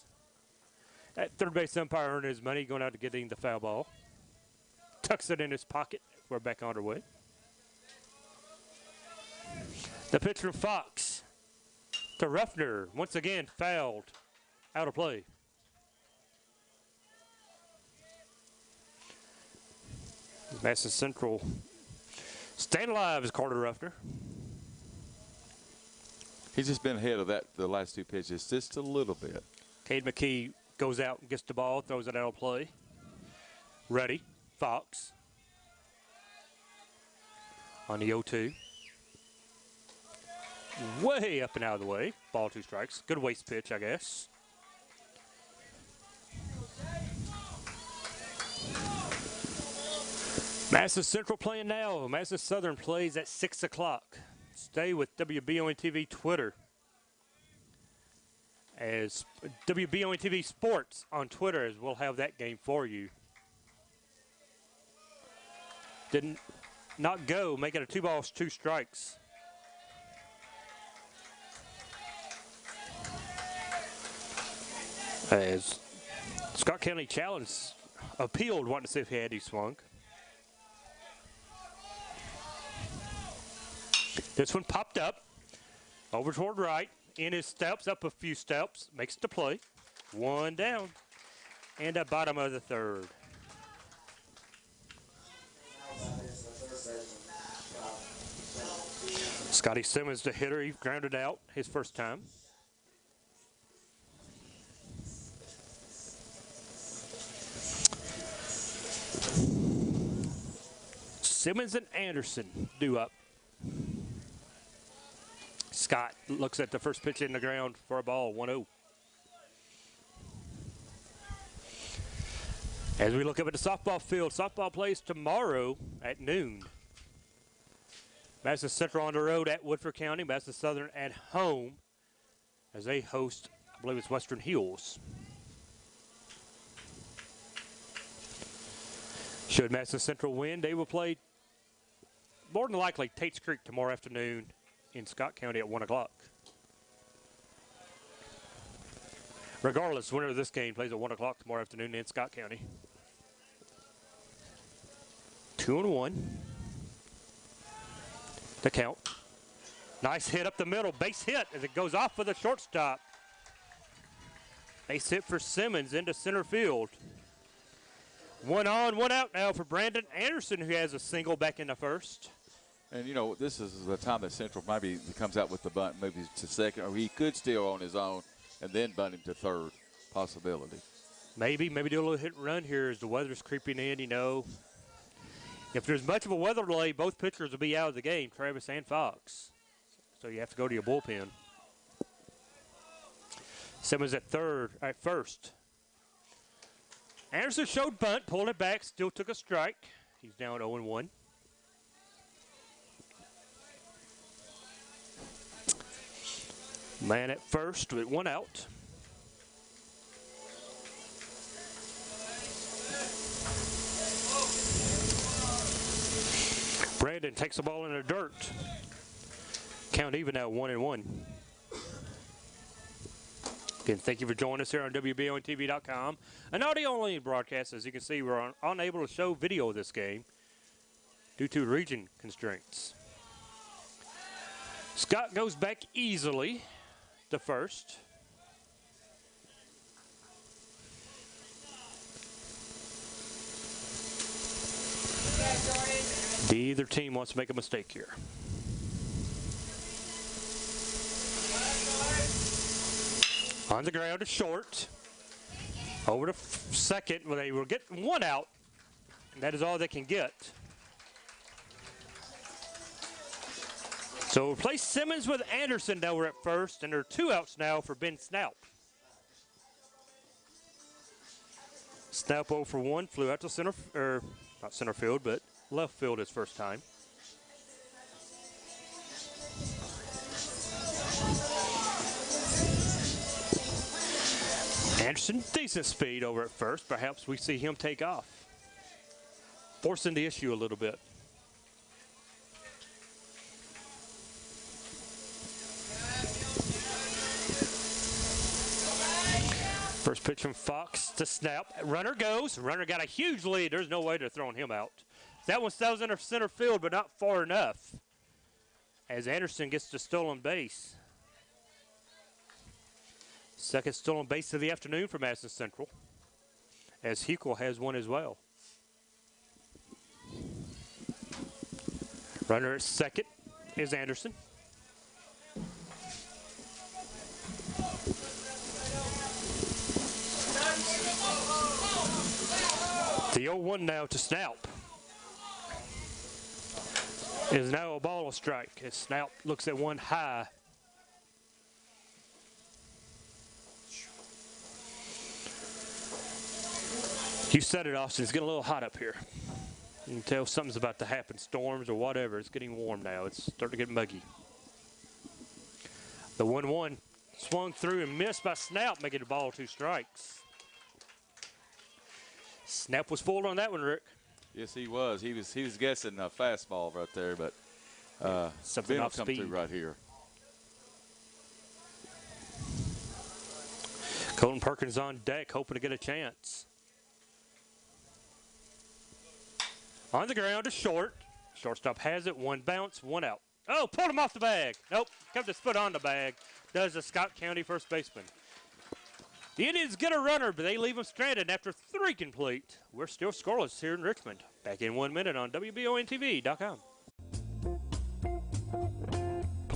That third base umpire earning his money, going out to getting the foul ball. Tucks it in his pocket. We're back underway. The pitch from Fox to Ruffner. Once again fouled. Out of play. Madison Central staying alive is Carter Ruffner. He's just been ahead of the last 2 pitches just a little bit. Cade McKee goes out and gets the ball, throws it out of play. Ready, Fox. On the 0-2. Way up and out of the way. Ball, 2 strikes. Good waste pitch, I guess. Madison Central playing now. Madison Southern plays at 6 o'clock. Stay with WBON TV Twitter. As WBON TV Sports on Twitter, as we'll have that game for you. Did not go. Make it a 2 balls, 2 strikes. As Scott County Challenge appealed, wanting to see if he had swung. This one popped up, over toward right, in his steps, up a few steps, makes the play. 1 down, and at bottom of the third. Scotty Simmons, the hitter, he grounded out his first time. Simmons and Anderson due up. Scott looks at the first pitch in the ground for a ball, 1-0. As we look up at the softball field, softball plays tomorrow at noon. Madison Central on the road at Woodford County. Madison Southern at home as they host, I believe it's Western Hills. Should Madison Central win, they will play more than likely Tate's Creek tomorrow afternoon in Scott County at 1 o'clock. Regardless, winner of this game plays at 1 o'clock tomorrow afternoon in Scott County. 2-1. The count. Nice hit up the middle. Base hit as it goes off for the shortstop. Base hit for Simmons into center field. 1 on, 1 out now for Brandon Anderson, who has a single back in the first. And, you know, this is the time that Central maybe comes out with the bunt, moves to second, or he could steal on his own and then bunt him to third. Possibility. Maybe do a little hit and run here as the weather's creeping in, you know. If there's much of a weather delay, both pitchers will be out of the game, Travis and Fox. So you have to go to your bullpen. Simmons at first. Anderson showed bunt, pulled it back, still took a strike. He's down 0-1. Man at first with 1 out. Brandon takes the ball in the dirt. Count even now, 1-1. Again, thank you for joining us here on WBONTV.com. An audio-only broadcast. As you can see, we're unable to show video of this game due to region constraints. Scott goes back easily to first. Either team wants to make a mistake here. On the ground to short. Over to second, where they will get 1 out. And that is all they can get. So replace Simmons with Anderson down at first, and there are 2 outs now for Ben Snaup. Snaup 0 for 1, flew out to center, or not center field, but left field his first time. Anderson, decent speed over at first. Perhaps we see him take off, forcing the issue a little bit. First pitch from Fox to Snaup. Runner goes. Runner got a huge lead. There's no way they're throwing him out. That was in center field, but not far enough. As Anderson gets to stolen base. Second stolen base of the afternoon for Madison Central, as Hequel has one as well. Runner at second is Anderson. The 0-1 now to Snaup. Is now a ball, a strike, as Snaup looks at one high. You said it, Austin. It's getting a little hot up here. You can tell something's about to happen, storms or whatever. It's getting warm now. It's starting to get muggy. The 1-1 swung through and missed by Snaup, making the ball 2 strikes. Snaup was fooled on that one, Rick. Yes, he was. He was guessing a fastball right there, but something Ben off will come speed through right here. Colton Perkins on deck, hoping to get a chance. On the ground to short. Shortstop has it. 1 bounce, 1 out. Oh, pulled him off the bag. Nope, kept his foot on the bag. Does the Scott County first baseman. The Indians get a runner, but they leave him stranded after 3 complete. We're still scoreless here in Richmond. Back in 1 minute on WBONTV.com.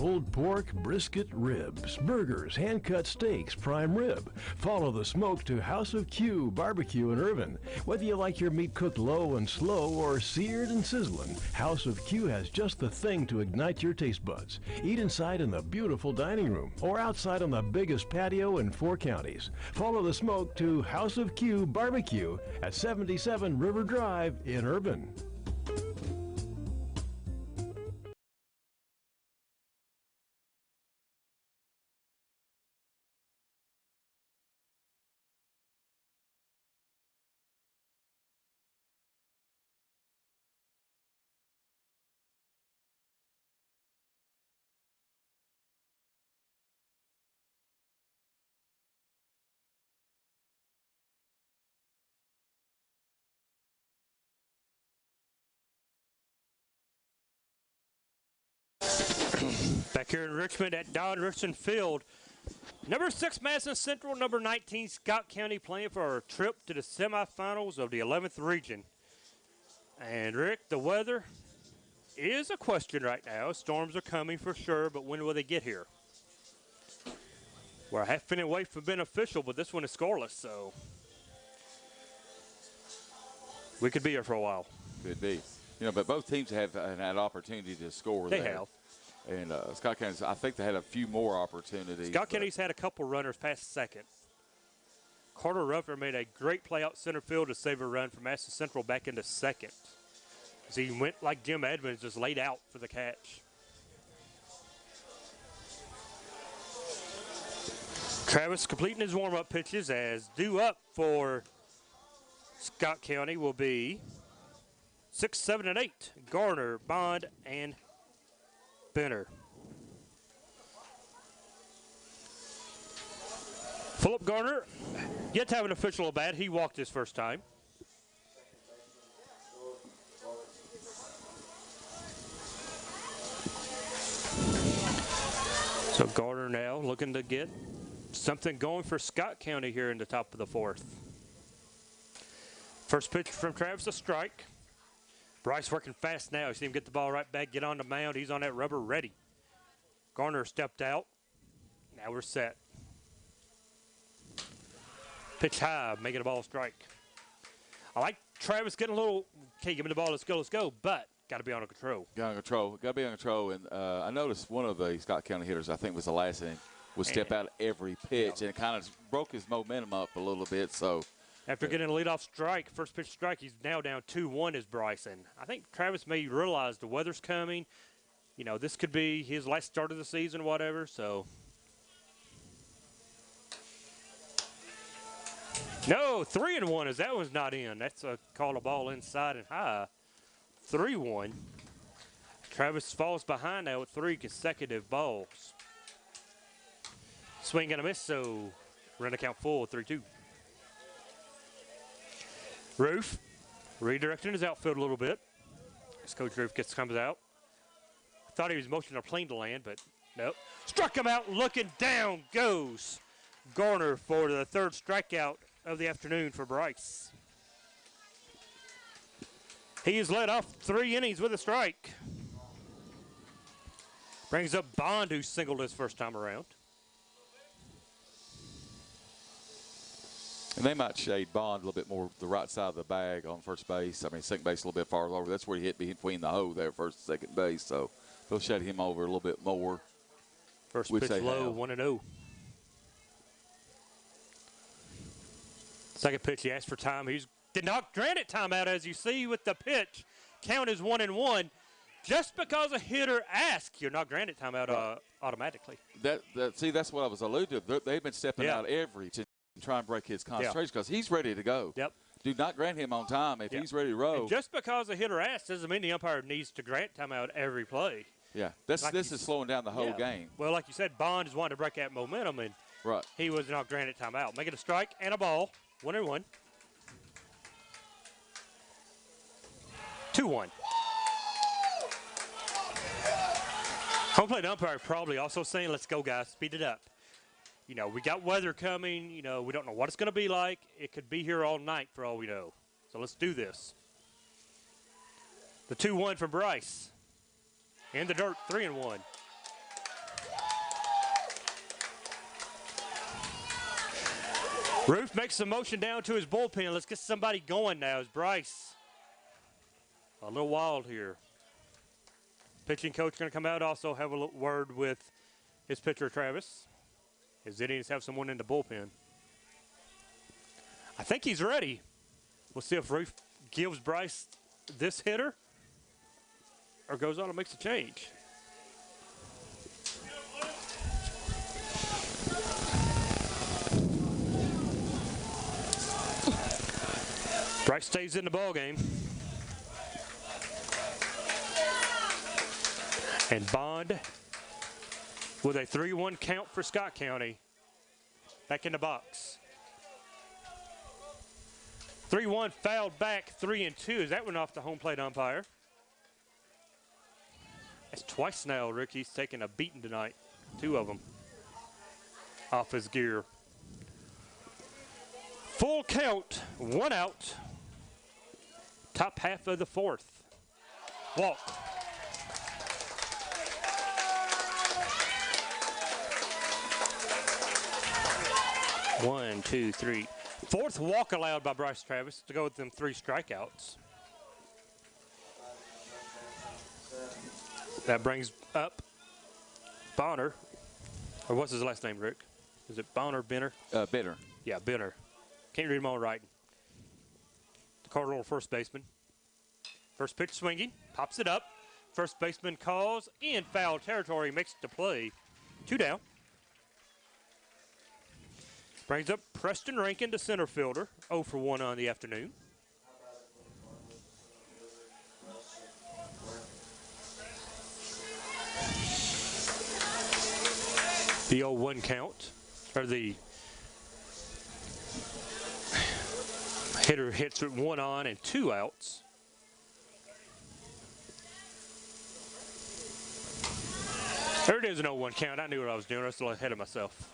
pulled pork, brisket, ribs, burgers, hand-cut steaks, prime rib. Follow the smoke to House of Q Barbecue in Irvin. Whether you like your meat cooked low and slow or seared and sizzling, House of Q has just the thing to ignite your taste buds. Eat inside in the beautiful dining room or outside on the biggest patio in 4 counties. Follow the smoke to House of Q Barbecue at 77 River Drive in Irvin. Back here in Richmond at Don Richardson Field. Number 6 Madison Central, number 19 Scott County playing for our trip to the semifinals of the 11th region. And Rick, the weather is a question right now. Storms are coming for sure, but when will they get here? We're a half inning away from beneficial, but this one is scoreless, so we could be here for a while. Could be. You know, but both teams have had opportunity to score They there. have. And Scott County's, I think they had a few more opportunities. Scott County's had a couple runners past second. Carter Ruffner made a great play out center field to save a run from Madison Central back into second. As he went like Jim Edmonds, just laid out for the catch. Travis completing his warm-up pitches as due up for Scott County will be 6, 7, and 8. Garner, Bond, and Benner. Philip Garner, yet to have an official at bat. He walked his first time. So Garner now looking to get something going for Scott County here in the top of the 4th. First pitch from Travis, a strike. Bryce working fast now. You see him get the ball right back, get on the mound. He's on that rubber ready. Garner stepped out. Now we're set. Pitch high, making a ball strike. I like Travis getting a little, okay, give me the ball, let's go, but got to be on control. Got to be on control. And I noticed one of the Scott County hitters, I think was the last inning, would step out every pitch, and it kind of broke his momentum up a little bit. So after getting a leadoff strike, first pitch strike, he's now down 2-1 as Bryson. I think Travis may realize the weather's coming. You know, this could be his last start of the season, whatever, so. No, 3-1 as that one's not in. That's a call a ball inside and high. 3-1. Travis falls behind now with 3 consecutive balls. Swing and a miss, so run the count full, 3-2. Roof redirecting his outfield a little bit as Coach Roof comes out. I thought he was motioning a plane to land, but nope. Struck him out, looking down goes Garner for the 3rd strikeout of the afternoon for Bryce. He has led off 3 innings with a strike. Brings up Bond, who singled his first time around. And they might shade Bond a little bit more the right side of the bag on first base. I mean, second base a little bit farther over. That's where he hit between the hole there, first and second base. So they'll shade him over a little bit more. First pitch low, 1-0. Second pitch, he asked for time. He did not grant it timeout, as you see with the pitch. Count is 1-1. Just because a hitter asks, you're not granted timeout automatically. See, that's what I was alluding to. They've been stepping out every to try and break his concentration because he's ready to go. Yep. Do not grant him on time if he's ready to roll. And just because a hitter asks doesn't mean the umpire needs to grant timeout every play. Yeah, this is slowing down the whole game. Well, like you said, Bond is wanting to break that momentum, and he was not granted timeout. Making a strike and a ball, 1-1. 2-1. Home plate umpire probably also saying, let's go, guys, speed it up. You know, we got weather coming. You know, we don't know what it's going to be like. It could be here all night for all we know. So let's do this. The 2-1 from Bryce. In the dirt, 3-1. Roof makes the motion down to his bullpen. Let's get somebody going now. It's Bryce. A little wild here. Pitching coach going to come out, also have a little word with his pitcher, Travis. His Indians have someone in the bullpen. I think he's ready. We'll see if Roof gives Bryce this hitter or goes on and makes a change. Bryce stays in the ball game. And Bond with a 3-1 count for Scott County. Back in the box. 3-1 fouled back, 3-2. Is that one off the home plate umpire? That's twice now, Ricky's taking a beating tonight. 2 of them off his gear. Full count, 1 out. Top half of the 4th. Walk. One, two, three. 4th walk allowed by Bryce Travis to go with them 3 strikeouts. That brings up Bonner. Or what's his last name, Rick? Is it Bonner, Benner? Benner. Yeah, Benner. Can't read them all right. The Cardinal first baseman. First pitch swinging. Pops it up. First baseman calls in foul territory. Makes the play. 2 down. Brings up Preston Rankin, the center fielder. 0 for 1 on the afternoon. The 0-1 count, or the hitter hits with 1 on and 2 outs. There it is, an 0-1 count. I knew what I was doing. I was still ahead of myself.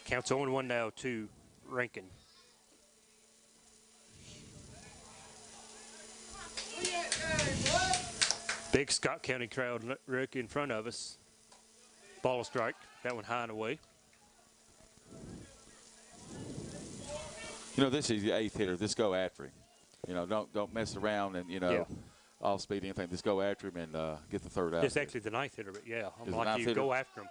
Counts 0-1 now to Rankin. Big Scott County crowd, Rick, in front of us. Ball strike. That one high and away. You know, this is the 8th hitter. Just go after him. You know, don't mess around and, you know, off speed, anything. Just go after him and get the 3rd out. It's actually the 9th hitter, but yeah, I'm like you, go after him.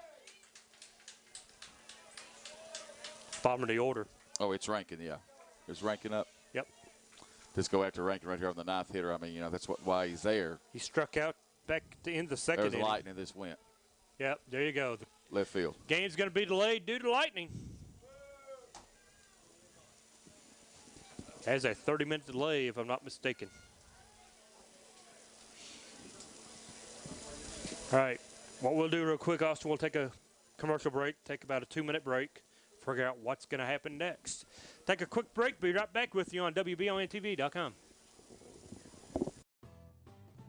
Bottom of the order. Oh, it's Rankin, yeah. It's Rankin up. Yep. Just go after Rankin right here on the 9th hitter. I mean, you know, that's why he's there. He struck out back to end the 2nd There's inning. lightning. This went. Yep, there you go. The left field. Game's going to be delayed due to lightning. Has a 30-minute delay, if I'm not mistaken. All right, what we'll do real quick, Austin, we'll take a commercial break, take about a 2-minute break, figure out what's going to happen next. Take a quick break, be right back with you on WBONTV.com.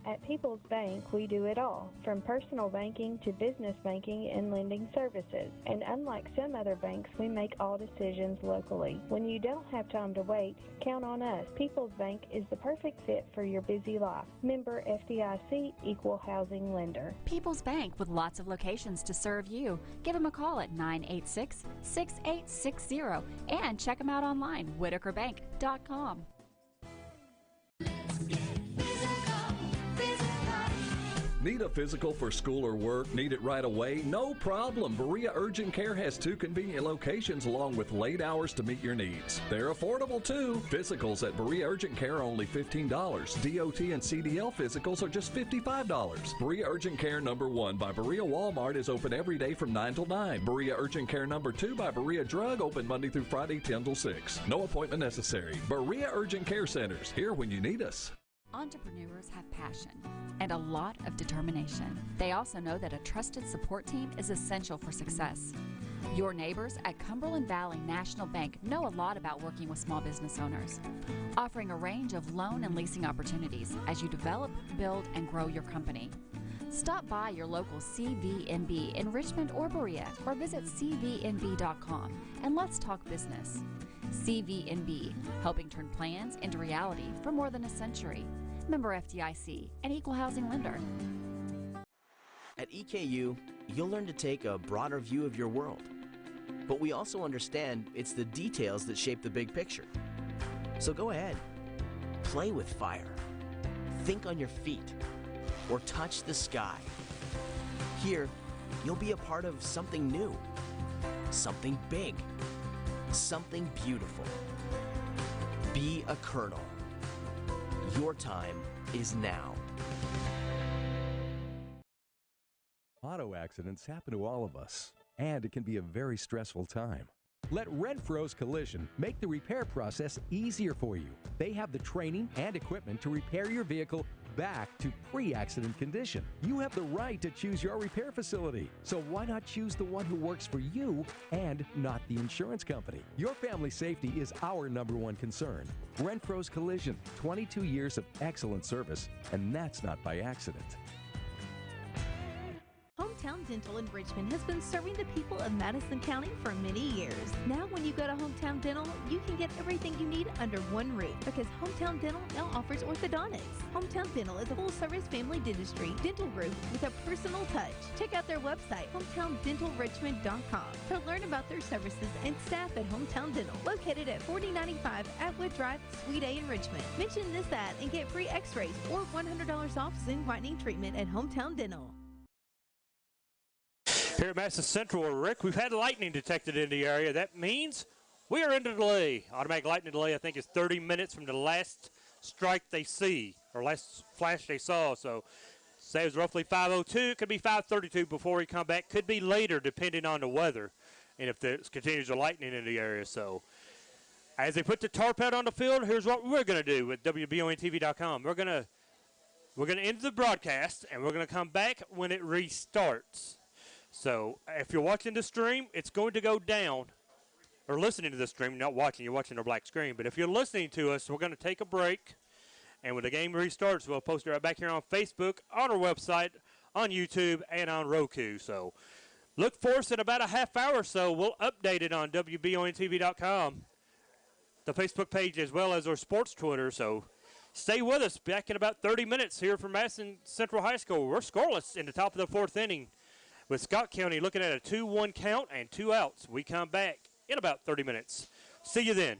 At People's Bank, we do it all, from personal banking to business banking and lending services. And unlike some other banks, we make all decisions locally. When you don't have time to wait, count on us. People's Bank is the perfect fit for your busy life. Member FDIC, Equal Housing Lender. People's Bank, with lots of locations to serve you. Give them a call at 986-6860 and check them out online, whitakerbank.com. Need a physical for school or work? Need it right away? No problem. Berea Urgent Care has 2 convenient locations along with late hours to meet your needs. They're affordable too. Physicals at Berea Urgent Care are only $15. DOT and CDL physicals are just $55. Berea Urgent Care number 1 by Berea Walmart is open every day from 9 till 9. Berea Urgent Care number 2 by Berea Drug open Monday through Friday 10 till 6. No appointment necessary. Berea Urgent Care Centers, here when you need us. Entrepreneurs have passion and a lot of determination. They also know that a trusted support team is essential for success. Your neighbors at Cumberland Valley National Bank know a lot about working with small business owners, offering a range of loan and leasing opportunities as you develop, build, and grow your company. Stop by your local CVNB in Richmond or Berea, or visit cvnb.com and let's talk business. CVNB, helping turn plans into reality for more than a century. Member FDIC, an equal housing lender. At EKU, you'll learn to take a broader view of your world. But we also understand it's the details that shape the big picture. So go ahead, play with fire, think on your feet, or touch the sky. Here, you'll be a part of something new, something big, something beautiful. Be a Colonel. Your time is now. Auto accidents happen to all of us, and it can be a very stressful time. Let Renfro's Collision make the repair process easier for you. They have the training and equipment to repair your vehicle back to pre-accident condition. You have the right to choose your repair facility, so why not choose the one who works for you and not the insurance company? Your family safety is our #1 concern. Renfro's Collision, 22 years of excellent service, and that's not by accident. Hometown Dental in Richmond has been serving the people of Madison County for many years. Now when you go to Hometown Dental, you can get everything you need under one roof because Hometown Dental now offers orthodontics. Hometown Dental is a full-service family dentistry dental group with a personal touch. Check out their website, hometowndentalrichmond.com, to learn about their services and staff at Hometown Dental, located at 4095 Atwood Drive, Suite A in Richmond. Mention this ad and get free x-rays or $100 off Zoom whitening treatment at Hometown Dental. Here at Madison Central, Rick, we've had lightning detected in the area. That means we are in the delay. Automatic lightning delay, I think, is 30 minutes from the last strike they see, or last flash they saw. So say it was roughly 5:02. Could be 5:32 before we come back. Could be later, depending on the weather and if there continues the lightning in the area. So as they put the tarp out on the field, here's what we're going to do with WBONTV.com. We're going to end the broadcast, and we're going to come back when it restarts. So if you're watching the stream, it's going to go down, or listening to the stream, not watching, you're watching the black screen. But if you're listening to us, we're going to take a break. And when the game restarts, we'll post it right back here on Facebook, on our website, on YouTube, and on Roku. So look for us in about a half hour or so. We'll update it on WBONTV.com, the Facebook page, as well as our sports Twitter. So stay with us. Back in about 30 minutes here from Madison Central High School. We're scoreless in the top of the 4th inning, with Scott County looking at a 2-1 count and 2 outs. We come back in about 30 minutes. See you then.